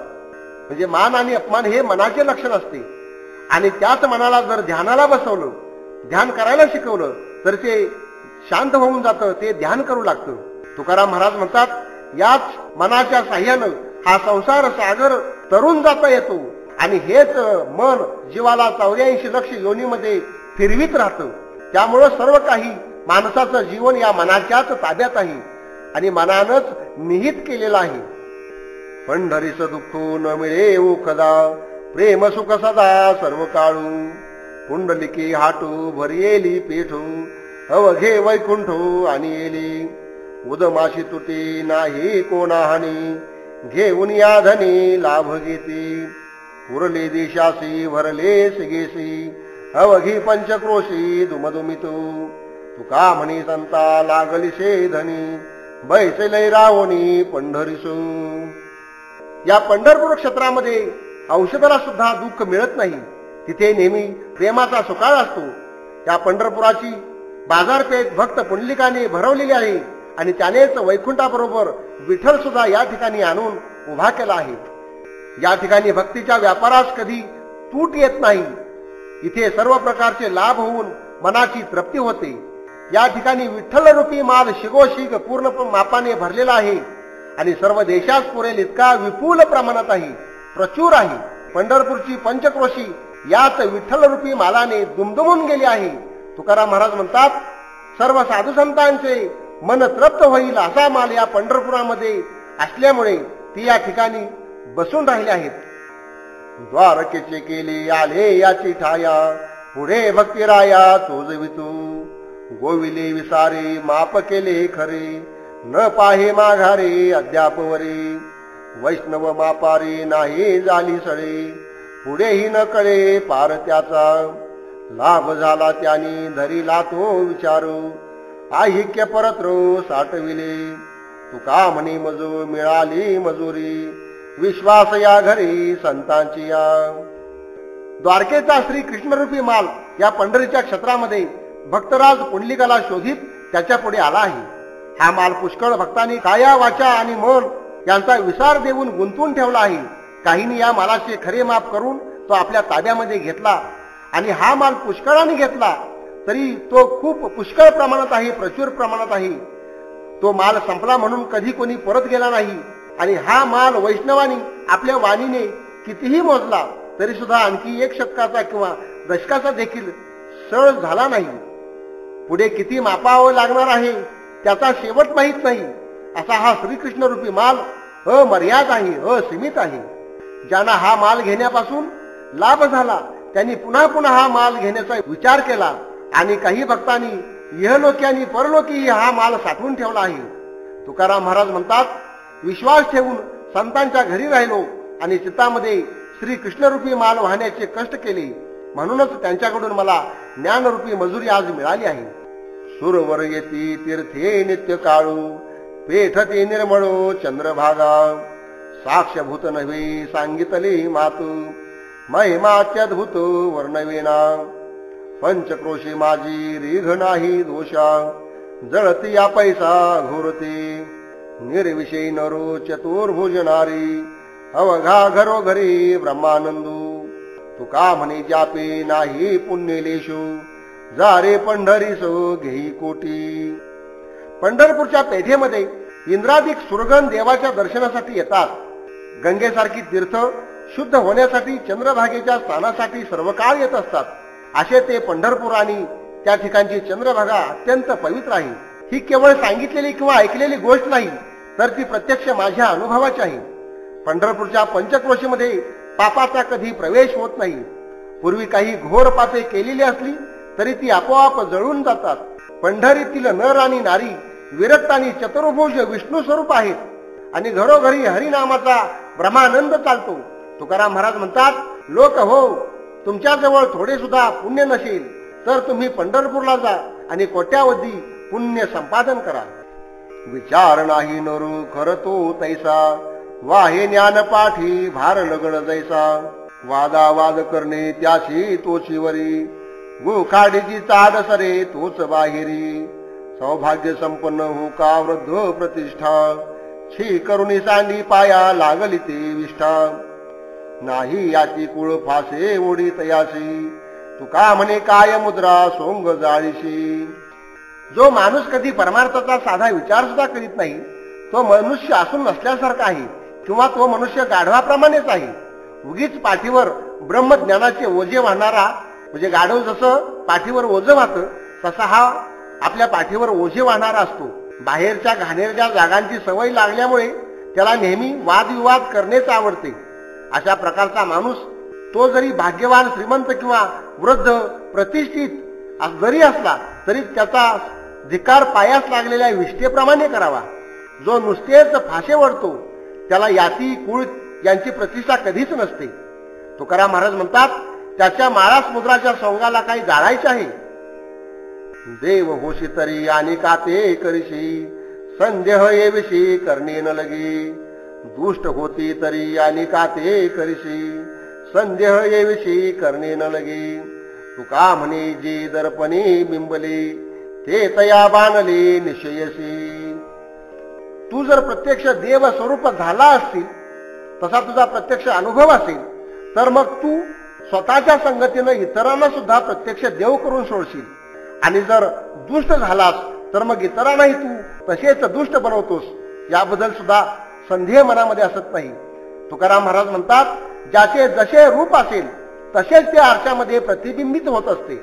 म्हणजे मान आणि अपमान हे मनाचे लक्षण असते. आणि त्याच मनाला जर ध्यानाला बसवलं, ध्यान करायला शिकवलं तर ते शांत होऊन जातं, ते ध्यान करू लागतं. तुकाराम महाराज म्हणतात, याच मनाच्या साह्यानं हा संसार सागर तरुण जाता येतो आणि हेच मन जीवाला 84 लक्ष योनीमध्ये फिरवीत राहतं. त्यामुळं सर्व काही माणसाचं जीवन या मनाच्याच ताब्यात आहे आणि मनानच निहित केलेलं आहे. पंढरीस दुःख न मिळे ओखदा, प्रेम सुख सदा सर्व काळू. पुंडलिके हाटू भरियेली पेठू, अवघे वैकुंठो आणि येली. उदमाशी तुटे नाही कोणा हानी, घेऊन या धनी लाभ घेते. उरले देशासी भरले सिगेसी, अवघी पंचक्रोशी दुमदुमितो. तुका म्हणी संता लागलिसे धनी, बैसले रावणी पंढरीसो. या पंढरपूर क्षेत्रामध्ये औषधाला सुद्धा दुःख मिळत नाही. तिथे नेहमी प्रेमाचा सुकाळ असतो. या पंढरपुराची बाजारपेठ भक्त पुंडलिकाने भरवलेली आहे आणि त्यानेच वैकुंठाबरोबर विठ्ठल सुद्धा या ठिकाणी आणून उभा केला आहे. या ठिकाणी भक्तीच्या व्यापारास कधी तूट येत नाही. इथे सर्व प्रकारचे लाभ होऊन मनाची तृप्ती होते. या ठिकाणी विठ्ठल रूपी माल शिगोशिग पूर्ण मापाने भरलेला आहे आणि सर्व देशास पुरेल इतका विपुल प्रमाणात आहे, प्रचूर आहे. पंढरपूरची पंचक्रोशी याच विठ्ठल रूपी मालाने दुमदुमून गेली आहे. तुकाराम महाराज म्हणतात, सर्व साधू संतांचे मन तृप्त होईल असा माल या पंढरपुरामध्ये असल्यामुळे ती या ठिकाणी बसून राहिले आहेत. द्वारकेचे केले आले याची ठाया, पुढे भक्तिराया तोजवितू. गोविले विसारे माप केले खरे, न पाहे माघारे अद्यापवरे. वैष्णव मापारे नाही झाली सळे, पुढेही न कळे पार त्याचा. लाभ झाला त्यानी धरीला तो विचारू, आहिक्य परत्रो साठविले. तुका म्हणी मजूर मिळाली मजुरी, विश्वास या घरी संतांची या. द्वारकेचा श्री कृष्णरूपी माल या पंढरीच्या क्षेत्रामध्ये भक्तराज पुंडलिकाला शोधित त्याच्या पुढे आला आहे. हा माल पुष्कळ भक्तांनी काया वाचा आणि मन यांचा विसार देऊन गुंतवून ठेवला आहे. काहींनी या मालाचे खरे माप करून तो आपल्या ताब्यामध्ये घेतला आणि हा माल पुष्कळाने घेतला तरी तो खूप पुष्कळ प्रमाणात आहे, प्रचूर प्रमाणात आहे. तो माल संपला म्हणून कधी कोणी परत गेला नाही आणि हा माल वैष्णवानी आपल्या वाणीने कितीही मोजला तरी सुद्धा आणखी 1 शतकाचा किंवा दशकाचा देखील सळ झाला नाही. पुढे किती मापावं लागणार आहे त्याचा शेवट माहीत नाही. असा हा श्रीकृष्ण रूपी माल अमर्याद आहे, असीमित आहे. ज्यांना हा माल घेण्यापासून लाभ झाला त्यांनी पुन्हा पुन्हा हा माल घेण्याचा विचार केला आणि काही भक्तांनी इहलोकी आणि परलोकी हा माल साठवून ठेवला आहे. तुकाराम महाराज म्हणतात, विश्वास ठेवून संतांच्या घरी राहिलो आणि चित्तामध्ये श्री कृष्णरूपी माल वाहण्याचे कष्ट केले म्हणूनच त्यांच्याकडून मला ज्ञानरूपी मजुरी आज मिळाली आहे. सुरवर येती तीर्थे नित्य काळू, पेठते निर्मळो चंद्रभागा. साक्षभूत नव्हे सांगितले मातू, महिमात्यद्भुत वर्णवेना. पंचक्रोशी माझी रीघ नाही दोषा, जळती या पैसा घोरते. निर्विषयी नरो चतुर्भुजनारी, अवघा घरोघरी ब्रह्मानंदू. तुका म्हणे जापे नाही पुण्यलेशू, जारे पंढरीसो घेई कोटी. पंढरपूरच्या पेठेमध्ये इंद्रादिक सुरगण देवाच्या दर्शनासाठी येतात. गंगेसारखी तीर्थ शुद्ध होण्यासाठी, चंद्रभागेच्या स्नानासाठी सर्व काळ येत असतात. असे ते पंढरपूर आणि त्या ठिकाणची चंद्रभागा अत्यंत पवित्र आहे. ही केवळ सांगितलेली किंवा ऐकलेली गोष्ट नाही तर ती प्रत्यक्ष माझ्या अनुभवाची आहे. पंढरपूरच्या पंचक्रोशीमध्ये पापाचा कधी प्रवेश होत नाही. पूर्वी काही घोर पापे केलेली असली तरी ती आपोआप जळून जातात. पंढरीतील नर आणि नारी विरक्त आणि चतुर्भुज विष्णू स्वरूप आहेत आणि घरोघरी हरिनामाचा ब्रह्मानंद चालतो. तुकाराम महाराज म्हणतात, लोक हो, तुमच्याजवळ थोडे सुद्धा पुण्य नसेल तर तुम्ही पंढरपूरला जा आणि कोट्यावधी पुण्य संपादन करा. विचार नाही नरू खर तो तैसा, वाहे ज्ञान पाठी भार लगड जैसा. वादावाद करणे त्याशी तोचीवरी, गुखाडीची चाड सरे तोच बाहेरी. सौभाग्य संपन्न हो का वृद्ध प्रतिष्ठा, छी करुणी सांडी पाया लागली ते विष्ठा. नाही याची कुळ फासे ओढी तयाशी, तुका म्हणे काय मुद्रा सोंग जाळीशी. जो माणूस कधी परमार्थाचा साधा विचार सुद्धा करीत नाही तो मनुष्य असून नसल्यासारखा आहे किंवा तो मनुष्य गाढवाप्रमाणेच आहे. उगीच पाठीवर ब्रह्मज्ञानाचे ओझे वाहणारा, म्हणजे गाढव जसं पाठीवर ओझं वाहतं तसा हा आपल्या पाठीवर ओझे वाहणारा असतो. बाहेरच्या घाणेरड्या जागांची सवय लागल्यामुळे त्याला नेहमी वादविवाद करणेच आवडते. अशा प्रकारचा माणूस तो जरी भाग्यवान, श्रीमंत किंवा वृद्ध, प्रतिष्ठित जरी असला तरी त्याचा धिक्कार पायास लागलेल्या विष्ठेप्रमाणे करावा. जो नुसतेच फाशे वळतो त्याला याती कुळ यांची प्रतिष्ठा कधीच नसते. तुकाराम महाराज म्हणतात, त्याच्या माळा समुद्राच्या सोंगाला काही जाळायचे आहे. देव होशी तरी आणि का ते करीशी, संदेह येविषयी करणे न लगे. दुष्ट होती तरी आणि का ते करीशी, संदेह येविषयी करणे न लगे. तुका म्हणे जे दर्पणे बिंबले, ते तया बाणले निश्चयसी. तू जर प्रत्यक्ष देव स्वरूप झाला असतील, तसा तुझा प्रत्यक्ष अनुभव असेल, तर मग तू स्वतःच्या संगतीनं इतरांना सुद्धा प्रत्यक्ष देव करून सोडशील. आणि जर दुष्ट झालास तर मग इतरांनाही तू तसेच दुष्ट बनवतोस, याबद्दल सुद्धा संदेह मनामध्ये असत नाही. तुकाराम महाराज म्हणतात, ज्याचे जसे रूप असेल तसेच ते आरशामध्ये प्रतिबिंबित होत असते.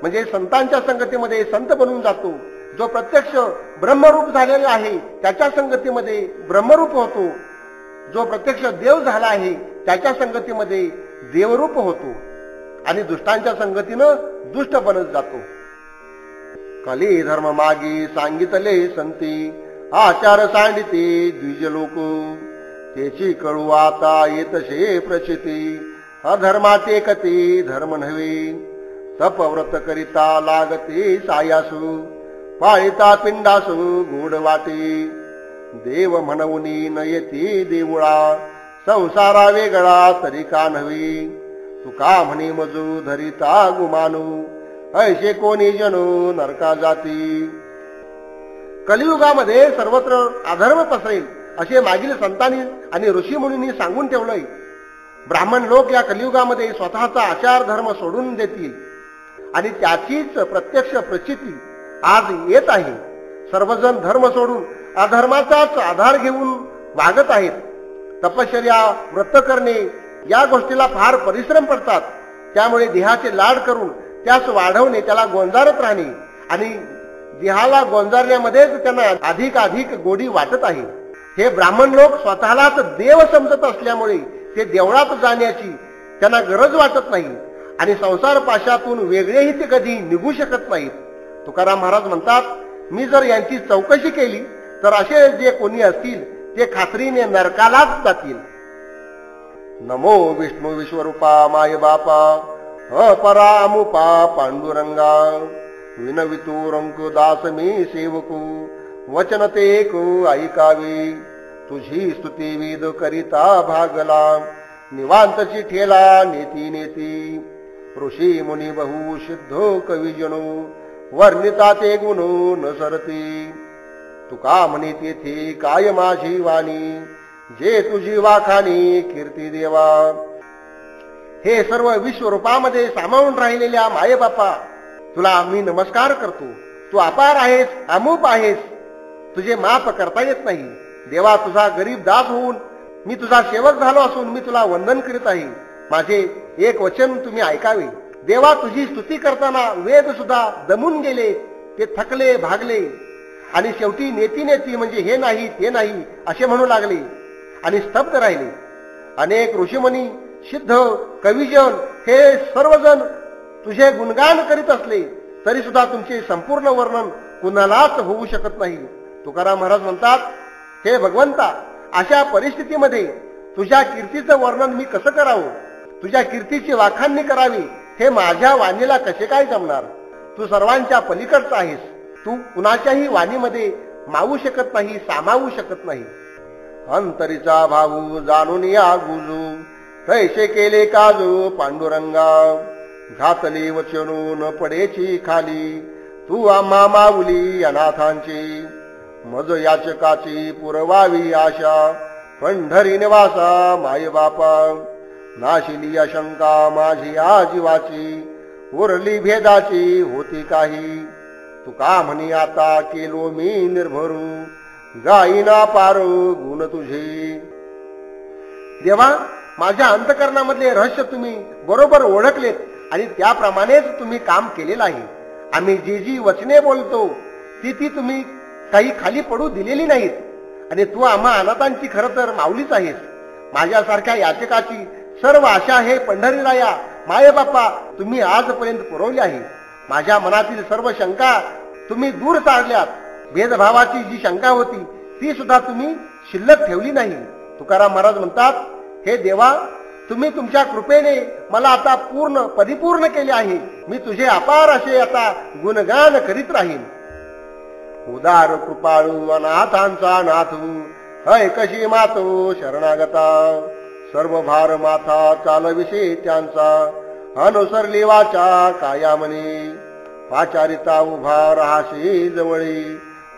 म्हणजे संतांच्या संगतीमध्ये संत बनून जातो. जो प्रत्यक्ष ब्रह्मरूप झालेला आहे त्याच्या संगतीमध्ये ब्रह्मरूप होतो. जो प्रत्यक्ष देव झाला आहे त्याच्या संगतीमध्ये देवरूप होतो. आणि दुष्टांच्या संगतीनं दुष्ट बनत जातो. कली धर्म मागी सांगितले संती, आचार सांडिते द्विज लोक. त्याची कळू आता येतशे प्रचिती, अधर्माचे कते धर्म नव्हे. तपव्रत करिता लागते सायासू, पाळिता पिंडासू गोड वाटे. देव म्हणूनी न येते देवळा, संसारा वेगळा तरी का नव्हे. तुका म्हणे मजू धरिता गुमानू, ऐशे कोणी जणू नरका जाती. कलियुगामध्ये सर्वत्र अधर्म पसरेल असे मागील संतांनी आणि ऋषीमुनींनी सांगून ठेवलंय. ब्राह्मण लोक या कलियुगामध्ये स्वतःचा आचार धर्म सोडून देतील आणि त्याचीच प्रत्यक्ष प्रचिती आज येत आहे. सर्वजण धर्म सोडून अधर्माचाच आधार घेऊन वागत आहेत. तपश्चर्या, व्रत करणे या गोष्टीला फार परिश्रम पडतात. त्यामुळे देहाचे लाड करून त्यास वाढवणे, त्याला गोंजारत राहणे आणि देहाला गोंजारण्यामध्येच त्यांना अधिक गोडी वाटत आहे. हे ब्राह्मण लोक स्वतःलाच देव समजत असल्यामुळे ते देवळात जाण्याची त्यांना गरज वाटत नाही आणि संसार पाशातून वेगळेही ते कधी निघू शकत नाहीत. तुकाराम महाराज म्हणतात, मी जर यांची चौकशी केली तर असे जे कोणी असतील ते खात्रीने नरकालाच जातील. नमो विष्णू विश्वरूपा माय बापा, अपरा अमुपा पांडुरंगा. विनवितू रंकु दास मी सेवकू, वचन ते ऐकू ऐकावे. तुझी स्तुती विद करिता भागला, निवांतची ठेला नेती नेती. ऋषी मुनी बहु सिद्धो कविजनो, वर्णिता ते गुणो न सरती. तुका म्हणे तेथे काय माझी वाणी, जे तुझी वाखाणी कीर्ती देवा. हे सर्व विश्वरूपामध्ये सामावून राहिलेल्या माये बापा, तुला मी नमस्कार करतो. तू अपार आहेस, अमूप आहेस, तुझे माफ करता येत नाही. देवा, तुझा गरीब दास होऊन मी तुझा सेवक झालो असून मी तुला वंदन करीत आहे. माझे एक वचन तुम्ही ऐकावे. देवा, तुझी स्तुती करताना वेद सुद्धा दमून गेले, ते थकले भागले आणि शेवटी नेती नेती म्हणजे हे नाही ते नाही असे म्हणू लागले आणि स्तब्ध राहिले. अनेक ऋषीमुनी, सिद्ध, कविजन हे सर्वजण तुझे गुणगान करीत असले तरी सुद्धा तुमचे संपूर्ण वर्णन कुणालाच होऊ शकत नाही. तुकाराम महाराज म्हणतात, हे भगवंता, अशा परिस्थितीमध्ये तुझ्या कीर्तीचं वर्णन मी कसं करावं, तुझ्या कीर्तीची वाखाणणी करावी हे माझ्या वाणीला कसे काय जमणार. तू सर्वांच्या पलीकडचा आहेस. तू कुणाच्याही वाणीमध्ये मावू शकत नाही, सामावू शकत नाही. अंतरीचा भाऊ जाणून या गुजू, तैसे केले काजू पांडुरंगा. घातले वचनू न पडेची खाली, तू आम्हा माऊली अनाथांची. मज याचकाची पुरवावी आशा, पंढरी निवासा माय बापा. नाशिली अशंका माझी आजीवाची, उरली भेदाची होती काही. तुका म्हणी आता केलो मी निर्भरू, गाईना पार गुण तुझे. देवा, माझ्या अंतकरणामधले रहस्य तुम्ही बरोबर ओळखलेत आणि त्याप्रमाणेच तुम्ही काम केलेलं आहे. आम्ही जी जी वचने बोलतो ती तुम्ही काही खाली पडू दिलेली नाहीत आणि तू आम्हा अनाथांची खरं तर माऊलीच आहेस. माझ्यासारख्या याचकाची सर्व आशा हे पंढरीराया माये बाप्पा तुम्ही आजपर्यंत पुरवली आहे. माझ्या मनातील सर्व शंका तुम्ही दूर सारल्यात. भेदभावाची जी शंका होती ती सुद्धा तुम्ही शिल्लक ठेवली नाही. तुकाराम महाराज म्हणतात, हे देवा, तुम्ही तुमच्या कृपेने मला आता पूर्ण परिपूर्ण केले आहे. मी तुझे अपार असे आता गुणगान करीत राहीन. उदार कृपाळू अनाथांचा नाथू, हय कशी मातो शरणागता. सर्व भार माथा चालविषयी त्यांचा, अनुसरली वाचा कायामनी. पाचारिता उभा राहाशी जवळी,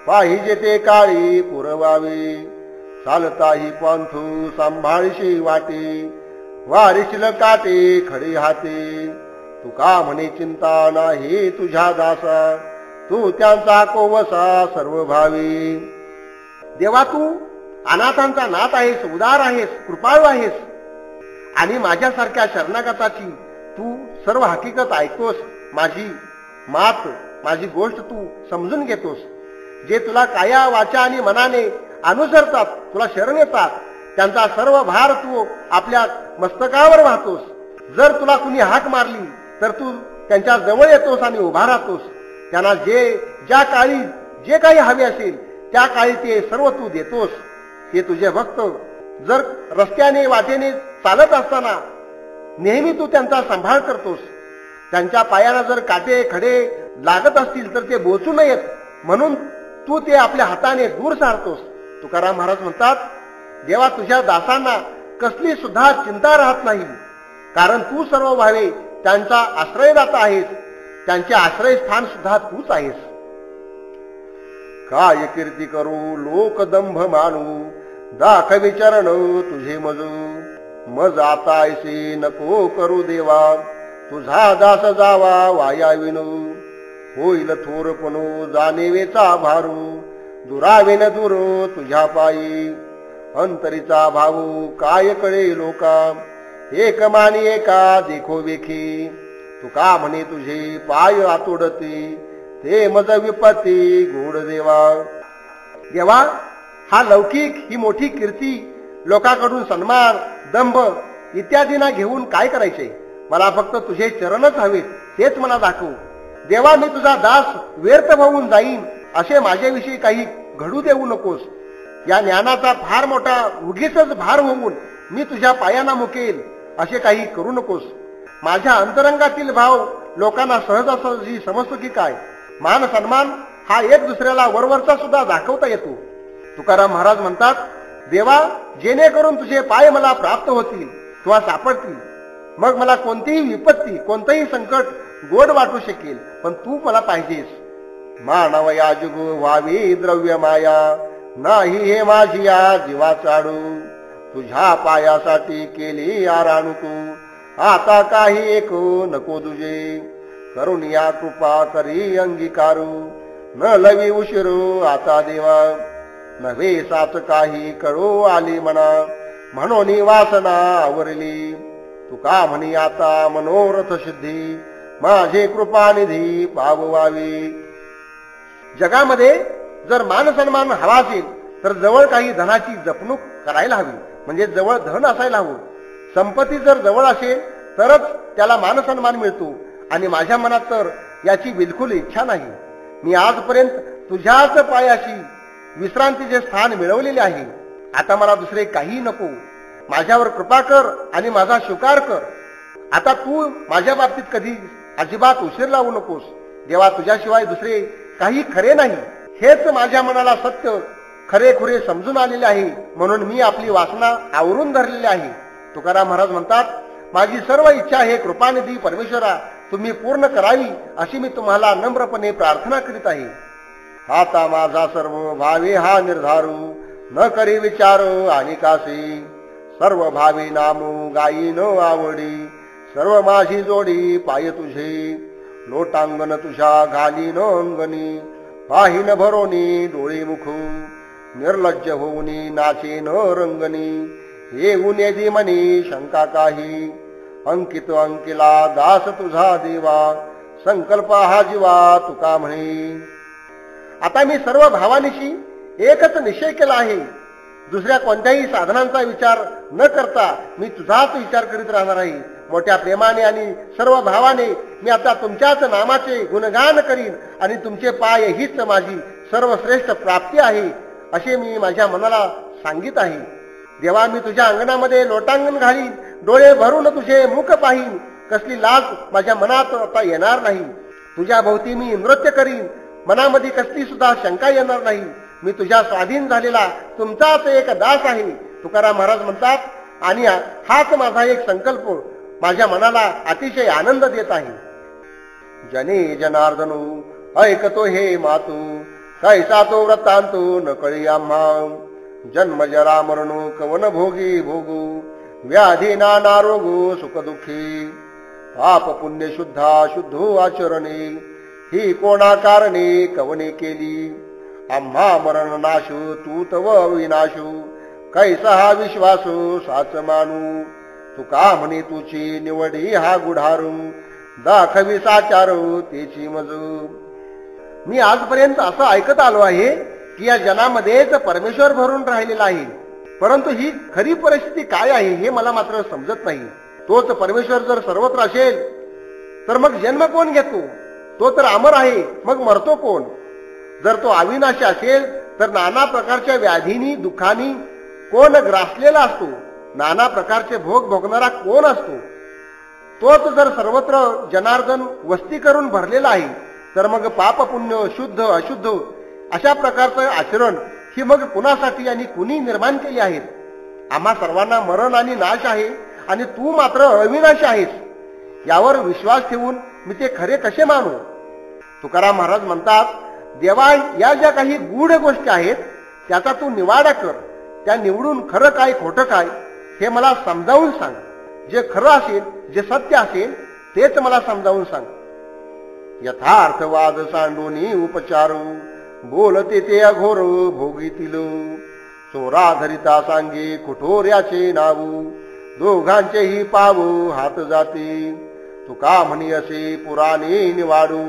पाहिजे ते काळी पुरवावी. चालताही पंथू सांभाळशी वाटे, वारिशील काटे खडी हाते. तुका म्हणे चिंता नाही तुझ्या दासा, तू त्यांचा कोवसा सर्व भावी. देवा, तू अनाथांचा नाथ आहेस, उदार आहेस, कृपाळू आहेस आणि माझ्यासारख्या शरणागताची तू सर्व हकीकत ऐकतोस. माझी मात, माझी गोष्ट तू समजून घेतोस. जे तुला काया वाचा आणि मनाने अनुसरतात, तुला शरण येतात, त्यांचा सर्व भार तू आपल्या मस्तकावर वाहतोस. जर तुला कुणी हाक मारली तर तू त्यांच्या जवळ येतोस आणि उभा राहतोस. त्यांना ज्या काळी जे काही हवे असेल त्या काळी ते सर्व तू देतोस. हे तुझे भक्त जर रस्त्याने वाटेने चालत असताना नेहमी तू त्यांचा सांभाळ करतोस. त्यांच्या पायाला जर काटे खडे लागत असतील तर ते बोचू नयेत म्हणून तू ते आपल्या हाताने दूर सारतोस. तुकाराम महाराज म्हणतात, देवा, तुझ्या दासांना कसली सुद्धा चिंता राहत नाही, कारण तू सर्व भावे त्यांचा आश्रयदाता आहेस. त्यांचे आश्रयस्थान सुद्धा तूच आहेस. काय कीर्ती करू लोक दंभ मानू, दाखवी चरण तुझे मजू. मज आता ऐसे नको करू देवा, तुझा दास जावा वाया विनू. होईल थोरपणू जाणेवेचा भारू, दुरावेन दूर तुझ्या पायी. अंतरीचा भाऊ काय कळे लोका, एक मानी एका देखो वेखी. तुका म्हणे तुझे पाय आतोडती, ते मज विपत्ती गोड देवा. देवा, हा लौकिक ही मोठी कीर्ती, लोकांकडून सन्मान, दंभ इत्यादींना घेऊन काय करायचे? मला फक्त तुझे चरणच हवे, तेच मला दाखव. देवा, मी तुझा दास व्यर्थ होऊन जाईन असे माझ्याविषयी काही घडू देऊ नकोस. या ज्ञानाचा फार मोठा उगीचच भार होऊन मी तुझ्या पायांना मुकेल असे काही करू नकोस. माझ्या अंतरंगातील भाव लोकांना सहजासहजी समजतो की काय? मान सन्मान हा एक दुसऱ्याला वरवरचा सुद्धा दाखवता येतो. तुकाराम महाराज म्हणतात, देवा, जेणेकरून तुझे पाय मला प्राप्त होतील किंवा सापडतील, मग मला कोणतीही विपत्ती, कोणतेही संकट गोड वाटू शकेल, पण तू मला पाहिजेस. मानव या जुग व्हावी द्रव्य माया, नाही हे माझी या जीवा चाडू. तुझ्या पायासाठी केली आराणू तू, आता काही एक नको तुझे. करून या कृपा करी अंगीकारू, न लवी उशिरू आता देवा. नव्हे साच काही कळो आली मना, म्हणून वासना आवरली. तुका म्हणी आता मनोरथ सिद्धी, माझे कृपानिधी पाववावी. जगामध्ये जर मान सन्मान हवा असेल तर जवळ काही धनाची जपणूक करायला हवी, म्हणजे जवळ धन असायला हवं. संपत्ती जर जवळ असेल तरच त्याला मान सन्मान मिळतो, आणि माझ्या मनात तर याची बिलकुल इच्छा नाही. मी आजपर्यंत तुझ्याच पायाशी विश्रांतीचे स्थान मिळवलेले आहे. आता मला दुसरे काही नको. माझ्यावर कृपा कर आणि माझा स्वीकार कर. आता तू माझ्या बाबतीत कधी अजिबात उशीर लावू नकोस. देवा, तुझ्याशिवाय दुसरे काही खरे नाही, हेच माझ्या मनाला सत्य खरेखुरे समजून आलेले आहे, म्हणून मी आपली वासना आवरून धरलेली आहे. तुकाराम महाराज म्हणतात, माझी सर्व इच्छा हे कृपानिधी परमेश्वरा तुम्ही पूर्ण करावी अशी मी तुम्हाला नम्रपणे प्रार्थना करीत आहे. आता माझा सर्व भावे हा निर्धारू, न करी विचार आणि कासी. सर्व भावी नामू गायी न आवडी, सर्व माझी जोडी पाय तुझे. लोटांगण तुझ्या घाली न अंगणी, पाहिन भरोनी डोळे मुख. निर्लज्ज होऊनी नाचे न रंगणी, येऊन येदी मनी शंका काही, अंकित अंकिला दास तुझा देवा, संकल्प हा जीवा तुका म्हणे. आता मी सर्व भावानिशी एकच निश्चय केला आहे. दुसऱ्या कोणत्याही साधनांचा विचार न करता मी तुझाच विचार करीत राहणार आहे. मोठ्या प्रेमाने आणि सर्व भावाने मी आता तुमच्याच नामाचे गुणगान करीन आणि तुमचे पाय हीच माझी सर्वश्रेष्ठ प्राप्ती आहे असे मी माझ्या मनाला सांगित आहे. देवा, मी तुझ्या अंगणामध्ये लोटांगण घालीन, डोळे भरून तुझे मुख पाहीन, कसली लाज माझ्या मनात आता येणार नाही. तुझ्या भोवती मी नृत्य करीन, मनामध्ये कसली सुद्धा शंका येणार नाही. मी तुझ्या स्वाधीन झालेला तुमचाच एक दास आहे. तुकाराम महाराज म्हणतात, आणि हाच माझा एक संकल्प माझ्या मनाला अतिशय आनंद देत आहे. जने जनार्दनो ऐकतो हे मातू, कैसा तो वृत्तांतो न कळी आम्हा. जन्म जरा मरणो कवन भोगी भोगू, व्याधी नाना रोगो सुख दुःखी. पाप पुण्य शुद्धा शुद्धो आचरणे, ही कोणा कारणे कवने केली. आम्हा मरण नाशू तू तव विनाशू, कैसा हा विश्वासू साच मानू. तुका म्हणे तुची निवडी हा गुढारू, दाखवी साचारू तेची मजू. मी आजपर्यंत असं ऐकत आलो आहे की या जनामध्येच परमेश्वर भरून राहिलेला आहे, परंतु ही खरी परिस्थिती काय आहे हे मला मात्र समजत नाही. तोच परमेश्वर जर सर्वत्र असेल तर मग जन्म कोण घेतो? तो तर अमर आहे, मग मरतो कोण? जर तो अविनाशी असेल तर नाना प्रकारच्या व्याधीनी दुःखानी कोण ग्रासलेला असतो? नाना प्रकारचे भोग भोगणारा कोण असतो? तोच जर सर्वत्र जनार्दन वस्ती करून भरलेला आहे तर मग पाप पुण्य शुद्ध अशुद्ध अशा प्रकारचं आचरण ही मग कुणासाठी आणि कुणी निर्माण केली आहेत? आम्हा सर्वांना मरण आणि नाश आहे आणि तू मात्र अविनाशी आहेस. यावर विश्वास ठेवून मी ते खरे कसे मानू? तुकाराम महाराज म्हणतात, देवा, या ज्या काही गूढ गोष्टी आहेत त्याचा तू निवाडा कर. त्या निवडून खरं काय खोटं काय हे मला समजावून सांग. जे खरं असेल, जे सत्य असेल तेच मला समजावून सांग. यथार्थवाद सांडूनी उपचारू, बोलते ते अघोर भोगीतील. चोरा धरिता सांगे कुठोऱ्याचे नावू, दोघांचेही पावू हात जाते. तुका म्हणी असे पुराणे निवाडू,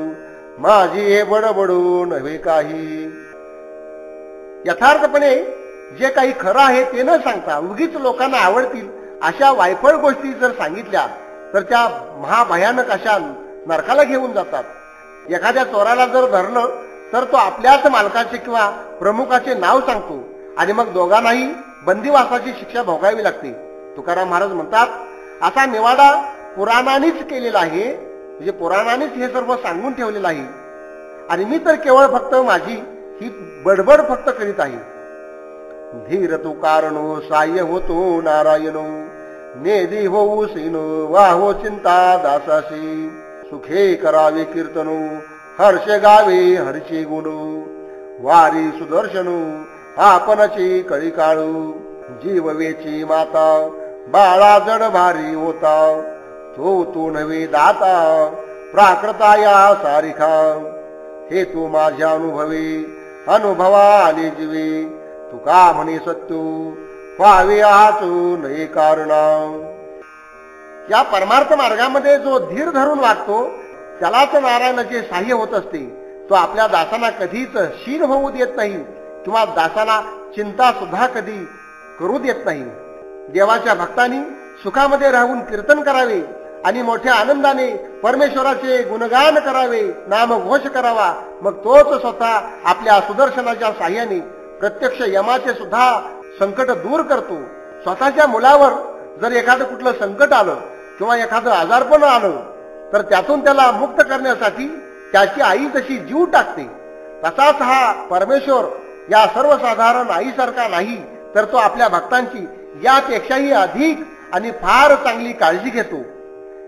माझी हे बडबडू नव्हे काही. यथार्थपणे जे काही खरं आहे ते न सांगता उगीच लोकांना आवडतील अशा वायफळ गोष्टी जर सांगितल्या तर त्या महाभयानक अशा नरकाला घेऊन जातात. एखाद्या चोराला जर धरलं तर तो आपल्याच मालकाचे किंवा प्रमुखाचे नाव सांगतो आणि मग दोघांनाही बंदिवासाची शिक्षा भोगावी लागते. तुकाराम महाराज म्हणतात, असा निवाडा पुराणानेच केलेला आहे, म्हणजे पुराणानेच हे सर्व सांगून ठेवलेलं आहे आणि मी तर केवळ फक्त माझी ही बडबड फक्त करीत आहे. धीर तू कारणो साह्य होतो नारायणो, नेदी होऊ सीनो वाहो चिंता दासासी. सुखे करावे कीर्तनो हर्ष गावे हरचे गुणू, वारी सुदर्शनू आपणची कळी काळू. जीववेची माता बाळा जड भारी होता, तो नव्हे दाता प्राकृता या सारिखा. हे तू माझ्या अनुभवा आले जीवे, तुका म्हणे सत्यू पावे आचू नये कारणा. या परमार्थ मार्गामध्ये जो धीर धरून वागतो त्यालाच नारायणाचे साह्य होत असते. तो आपल्या दासांना कधीच शीन होऊ देत नाही किंवा दासांना चिंता सुद्धा कधी करू देत नाही. देवाच्या भक्तांनी सुखामध्ये राहून कीर्तन करावे आणि मोठ्या आनंदाने परमेश्वराचे गुणगान करावे, नामघोष करावा. मग तोच स्वतः आपल्या सुदर्शनाच्या साह्याने प्रत्यक्ष यमाचे सुद्धा संकट दूर करतो. स्वतःच्या मुलावर जर एखादं कुठलं संकट आलं किंवा एखादं आजारपण आलं तर त्यातून त्याला मुक्त करण्यासाठी त्याची आई जशी जीव टाकते तसाच हा परमेश्वर या सर्वसाधारण आईसारखा नाही, तर तो आपल्या भक्तांची यापेक्षाही अधिक आणि फार चांगली काळजी घेतो.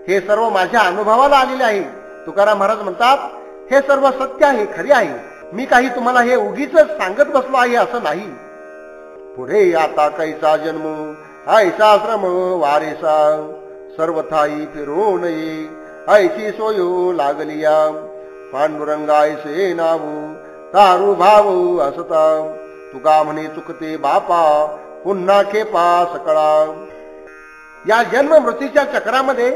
हे सर्व माझ्या अनुभवाला आलेले आहे. तुकाराम महाराज म्हणतात, हे सर्व सत्य आहे, खरे आहे. मी काही तुम्हाला हे उगीच सांगत बसलो आहे असं नाही. पुढे आता कैसा जन्म ऐसा श्रम वारेसा, सर्वथाई फिरो नये ऐशी सोयो लागलिया. पांडुरंगायसे नावू तारू भाऊ असता, तुका म्हणे चुकते बापा पुन्हा खेपा सकळा. या जन्म मृत्यूच्या चक्रामध्ये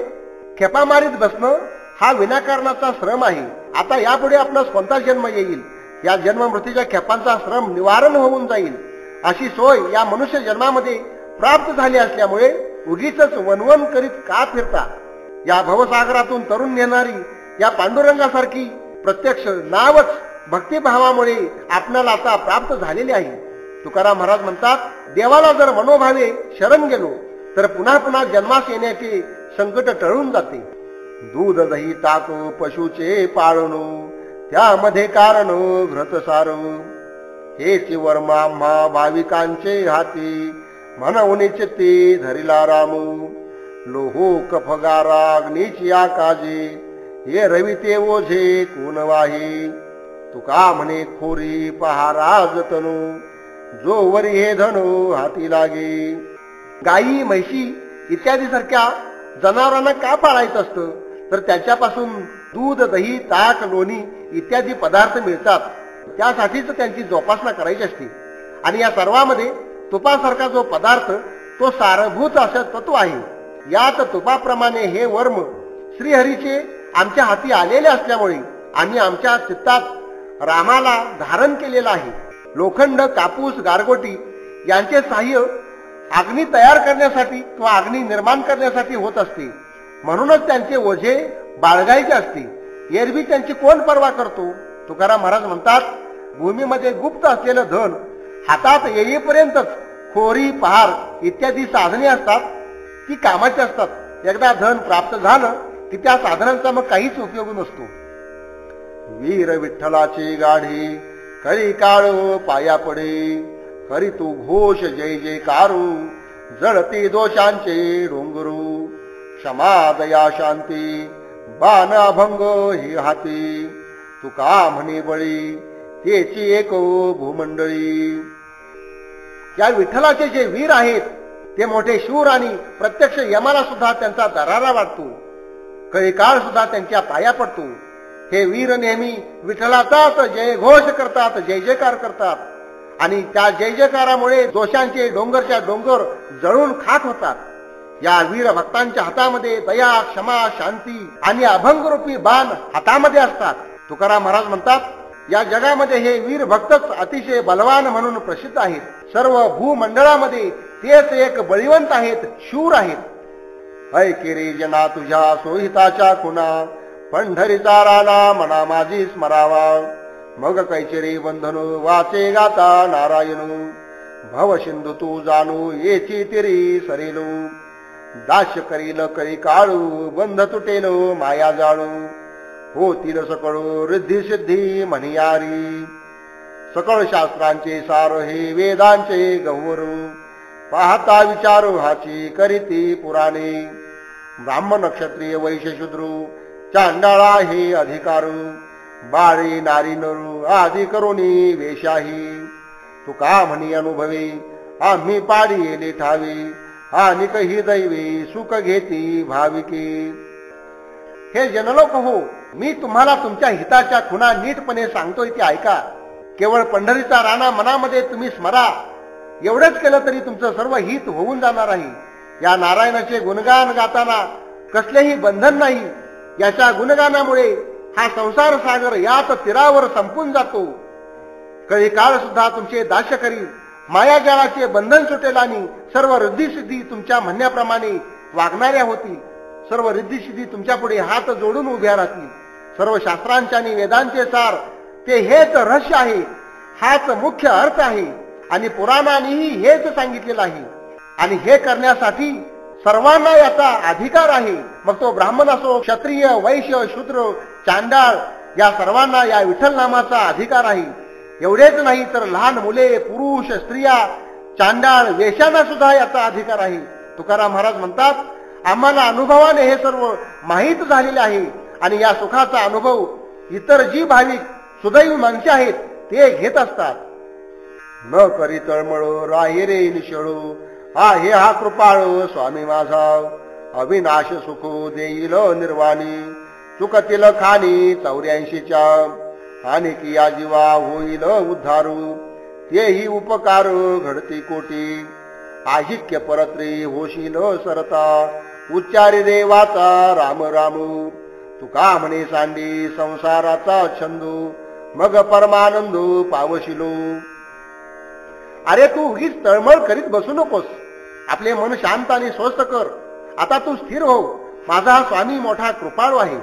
खेपा मारीत बसणं हा विनाकारणाचा श्रम आहे. आता यापुढे आपणास कोणता जन्म येईल, या जन्म मृत्यूच्या खेपांचा श्रम निवारण होऊन जाईल अशी सोय या मनुष्य जन्मामध्ये प्राप्त झाली असल्यामुळे उगीच वनवन करीत का फिरता. या भवसागरातून तरुण नेणारी या पांडुरंगासारखी प्रत्यक्ष नावच भक्तिभावामुळे आपल्याला आता प्राप्त झालेले आहे. तुकाराम महाराज म्हणतात, देवाला जर मनोभावे शरण गेलो तर पुन्हा पुन्हा जन्मास येण्याचे संकट टळून जाते. दूध दही ताक पशुचे पाळणू त्यामध्ये कारण घृतसार हेच वर्म आम्हा भाविकांचे हाती म्हणून चित्ती धरिला राम. लोहो कफगारा अग्नीची आकाजे हे रविते ओझे कोण वाही. तुका म्हणे खोरी पहाराज तनू जो वरी हे धनु हाती लागे. गायी म्हैशी इत्यादी सारख्या जनावरांना का पाळायचं असतं, तर त्याच्यापासून दूध दही ताक लोणी इत्यादी पदार्थ मिळतात. त्यासाठीच त्यांची जोपासना करायची असते. आणि या सर्वांमध्ये तुपासारखा जो पदार्थ तो सारभूत असं तत्व आहे. यात तुपाप्रमाणे हे वर्म श्रीहरीचे आमच्या हाती आलेले असल्यामुळे आम्ही आमच्या चित्तात रामाला धारण केलेला आहे. लोखंड कापूस गारगोटी यांचे सहाय्य अग्नी तयार करण्यासाठी किंवा अग्नी निर्माण करण्यासाठी होत असते. म्हणूनच त्यांचे ओझे बाळगायचे असते. एरवी त्यांची कोण पर्वा करतो. तुकाराम महाराज म्हणतात, भूमीमध्ये गुप्त असलेलं धन हातात येईपर्यंतच खोरी पहार इत्यादी साधने असतात, ती कामाची असतात. एकदा धन प्राप्त झालं की त्या साधनांचा मग काहीच उपयोग नसतो. वीर विठ्ठलाची गाढी करी काळ पाया पडे करी तू घोष जय जयकारू जळते दोषांचे डोंगरू क्षमा दया शांती बाण अभंग ही हाती तुका म्हणे बळी तेची एक भूमंडळी. या विठ्ठलाचे जे वीर आहेत ते मोठे शूर आणि प्रत्यक्ष यमाला सुद्धा त्यांचा दरारा वाटतो. काही काळ सुद्धा त्यांच्या पाया पडतो. हे वीर नेहमी विठ्ठलाचाच जय घोष करतात, जय जयकार करतात आणि त्या जय जयकारामुळे दोषांचे डोंगरच्या डोंगर जळून खाक होतात. या वीर भक्तांच्या हातामध्ये दया क्षमा शांती आणि अभंगरूपी बाण हातामध्ये असतात. तुकाराम महाराज म्हणतात, या जगामध्ये हे वीर भक्तच अतिशय बलवान म्हणून प्रसिद्ध आहेत. सर्व भूमंडळामध्ये तेच एक बळीवंत आहेत, शूर आहेत. ऐकेरे जना तुझ्या सोहिताच्या खुणा पंढरीचा राणा मना माझी स्मरावा मग कैचरी बंधनू वाचे गाता नारायणू भव सिंधू तू जाणू येची तिरी सरेलू दास्य करील करी काळू बंध तुटेल माया जाळू होतील सकळू रिद्धी सिद्धी म्हणियारी. सकळ शास्त्रांचे सार हे वेदांचे गौरू पाहता विचारू हाची करीती पुराणे ब्राह्मण क्षत्रिय वैश्य शूद्रू चांडाळा हे अधिकारू बाळी नारी नरू आधी करोनी वेशाही तुका म्हणी अनुभवे आम्ही पाडी येले ठावे आणि काही दैवी सुख घेती भाविके. हे जनलोक हो, मी तुम्हाला तुमच्या हिताच्या खुणा नीटपणे सांगतोय ते ऐका. केवळ पंढरीचा राणा मनामध्ये तुम्ही स्मरा. एवढंच केलं तरी तुमचं सर्व हित होऊन जाणार आहे. या नारायणाचे गुणगान गाताना कसलेही बंधन नाही. याच्या गुणगानामुळे हा संसार सागर यात तीरावर संपून जातो. काही काळ सुद्धा तुमचे दास्य करी मायाजाळाचे बंधन सुटेल आणि सर्व रिद्धिसिद्धी तुमच्या म्हणण्याप्रमाणे वागणाऱ्या होतील. सर्व रिद्धिसिद्धी तुमच्या पुढे हात जोडून उभ्या राहतील. सर्व शास्त्रांचे आणि वेदांचे सार ते हेच रहस्य आहे, हाच मुख्य अर्थ आहे आणि पुराणांनीही हेच सांगितलेलं आहे. आणि हे करण्यासाठी सर्वांना याचा अधिकार आहे. मग तो ब्राह्मण असो, क्षत्रिय वैश्य शूद्र चांडाळ या सर्वांना या विठ्ठल नामाचा अधिकार आहे. एवढेच नाही तर लहान मुले पुरुष स्त्रिया चांडाळ वेश्यांना सुद्धा याचा अधिकार आहे. तुकाराम महाराज म्हणतात, आम्हाला अनुभवाने हे सर्व माहीत झालेले आहे आणि या सुखाचा अनुभव इतर जी भाविक सुदैवी माणसे आहेत ते घेत असतात. न करी तळमळ राही रे निशळू आहे हा कृपाळू स्वामी माझा अविनाश सुख देईल निर्वाणी चुकतील खाणी 84च्या आणि की या जीवा होईल उद्धारू तेही उपकार घडती कोटी, आहिक्य परत्री होशील सरता, उच्चारी देवाचा राम राम, तुका म्हणे सांडी संसाराचा छंदू, मग परमानंद पावशिलो. अरे तू उगीच तळमळ करीत बसू नकोस, आपले मन शांत आणि स्वस्थ कर. आता तू स्थिर हो. माझा हा स्वामी मोठा कृपाळू आहे.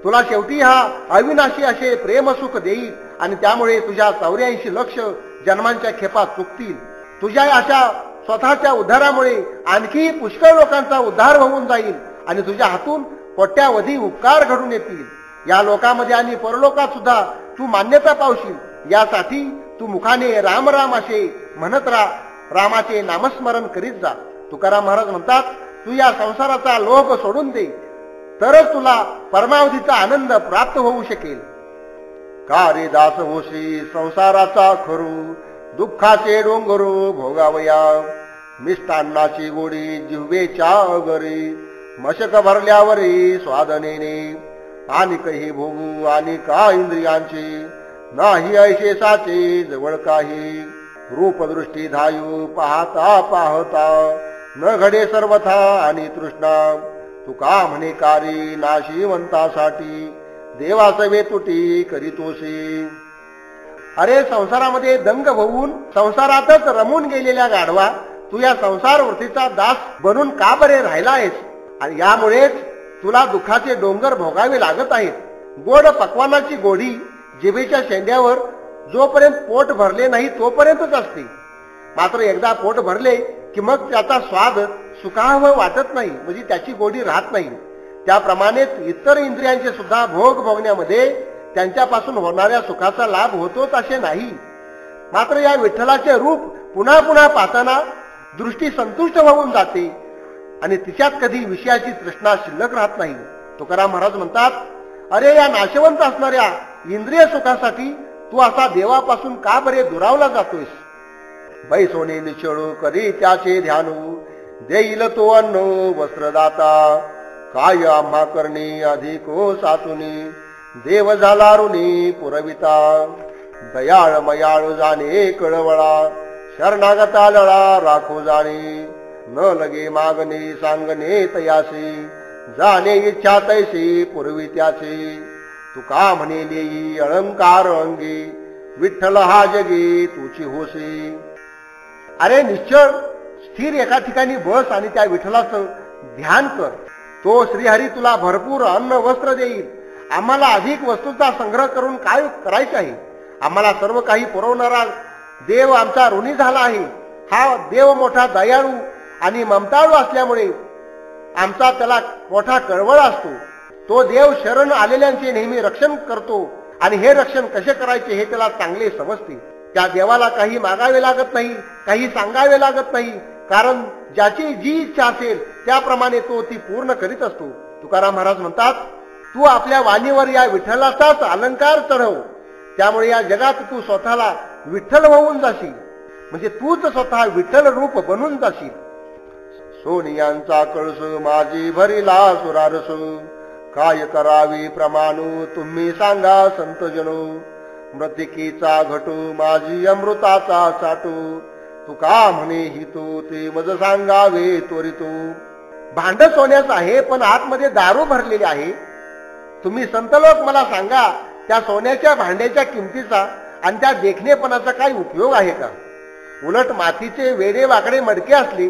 तुला शेवटी हा अविनाशी असे प्रेमसुख देईल आणि त्यामुळे तुझ्या 84 लक्ष जन्मांच्या खेपा चुकतील. तुझ्या अशा स्वतःच्या उद्धारामुळे आणखी पुष्कळ लोकांचा उद्धार होऊन जाईल आणि तुझ्या हातून कोट्यावधी उपकार घडून येतील. या लोकांमध्ये आणि परलोकात सुद्धा तू मान्यता पावशील. यासाठी तू मुखाने राम राम असे म्हणत रामाचे नामस्मरण करीत जा. तुकाराम महाराज म्हणतात, तू या संसाराचा लोभ सोडून दे, तरच तुला परमावधीचा आनंद प्राप्त होऊ शकेल. का रे दास होशी संसाराचा खरू, दुःखाचे डोंगरू भोगावया, मिष्टान्नाची गोडी जिव्हेच्या अगरी, मशक भरल्यावरी स्वादनेने, आणि काही भोगू आणि का इंद्रियांची, नाही ऐशे साचे जवळ काही, रूपदृष्टी धायू पाहता पाहता, न घडे सर्वथा आणि तृष्णा, तुका म्हणे कारी नाशिवंतासाठी, देवासवे तुटी करीतोशी. अरे संसारामध्ये दंग होऊन संसारातच रमून गेलेल्या गाढवा, तू या संसार वृत्तीचा दास बनून का बरे राहिला आहेस? आणि यामुळेच तुला दुःखाचे डोंगर भोगावे लागत आहेत. गोड पक्वानाची गोडी जिभेच्या शेंड्यावर जोपर्यंत पोट भरले नाही तोपर्यंतच असते. मात्र एकदा पोट भरले की मग त्याचा स्वाद सुखावह वाटत नाही, म्हणजे त्याची गोडी राहत नाही. त्याप्रमाणेच इतर इंद्रियांचे सुद्धा भोग भोगण्यामध्ये त्यांच्यापासून होणाऱ्या सुखाचा लाभ होतोच असे नाही. मात्र या विठ्ठलाचे रूप पुन्हा पुन्हा पाहताना दृष्टी संतुष्ट होऊन जाते आणि तिच्यात कधी विषयाची तृष्णा शिल्लक राहत नाही. तुकाराम महाराज म्हणतात, अरे या नाशवंत असणाऱ्या इंद्रिय सुखासाठी तू असा देवापासून का बरे दुरावला जातोयस? बैसोने निचळू कधी त्याचे ध्यानू, देईल तो अन्न वस्त्रदाता, काय आम्हा करणी अधिको साचुनी, देव झाला ऋणी पुरविता, दयाळ मयाळ जाणे कळवळा, शरणागता लळा राखो जाणे, न लगे मागणे सांगणे तयासी, जाणे इच्छा तैसी पूर्वी त्याचे, तुका म्हणे लेई अलंकार अंगी, विठ्ठल हा जगी तुची होसी. अरे निश्चळ स्थिर एका ठिकाणी बस आणि त्या विठ्ठलाचं ध्यान कर. तो श्रीहरी तुला भरपूर अन्न वस्त्र देईल. आम्हाला अधिक वस्तूचा संग्रह करून काय करायचे आहे? आम्हाला सर्व काही पुरवणारा देव आमचा ऋणी झाला आहे. हा देव मोठा दयाळू आणि ममताळू असल्यामुळे आमचा त्याला मोठा कळवळ असतो. तो देव शरण आलेल्यांचे नेहमी रक्षण करतो आणि हे रक्षण कसे करायचे हे त्याला चांगले समजते. त्या देवाला काही मागावे लागत नाही, काही सांगावे लागत नाही, कारण ज्याची जी इच्छा असेल त्याप्रमाणे तो ती पूर्ण करीत असतो. तुकाराम महाराज म्हणतात, तू आपल्या वाणीवर या विठ्ठलाचाच अलंकार चढव, त्यामुळे या जगात तू स्वतःला विठ्ठल होऊन जाशील, म्हणजे तूच स्वतः विठ्ठल रूप बनून जाशील. सोनियांचा कळस माझी भरिला सुरारस, काय करावी प्रमाणू तुम्ही सांगा संतजनो, मृतिकीचा घटू माझी अमृताचा साठू, तुका म्हणे हितू ते मज सांगावे त्वरितू. भांड सोन्याचं आहे पण आतमध्ये दारू भरलेली आहे. तुम्ही संत लोक मला सांगा, त्या सोन्याच्या भांड्याच्या किमतीचा आणि त्या देखणेपणाचा काही उपयोग आहे का? उलट मातीचे वेडे वाकडे मडके असले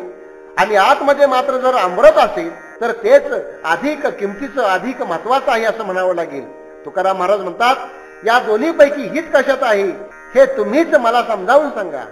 आणि आतमध्ये मात्र जर अमृत असेल तर तेच अधिक किमतीचं, अधिक महत्वाचं आहे असं म्हणावं लागेल. तुकाराम महाराज म्हणतात, या दोन्हीपैकी हित कशात आहे हे तुम्हीच मला समजावून सांगा.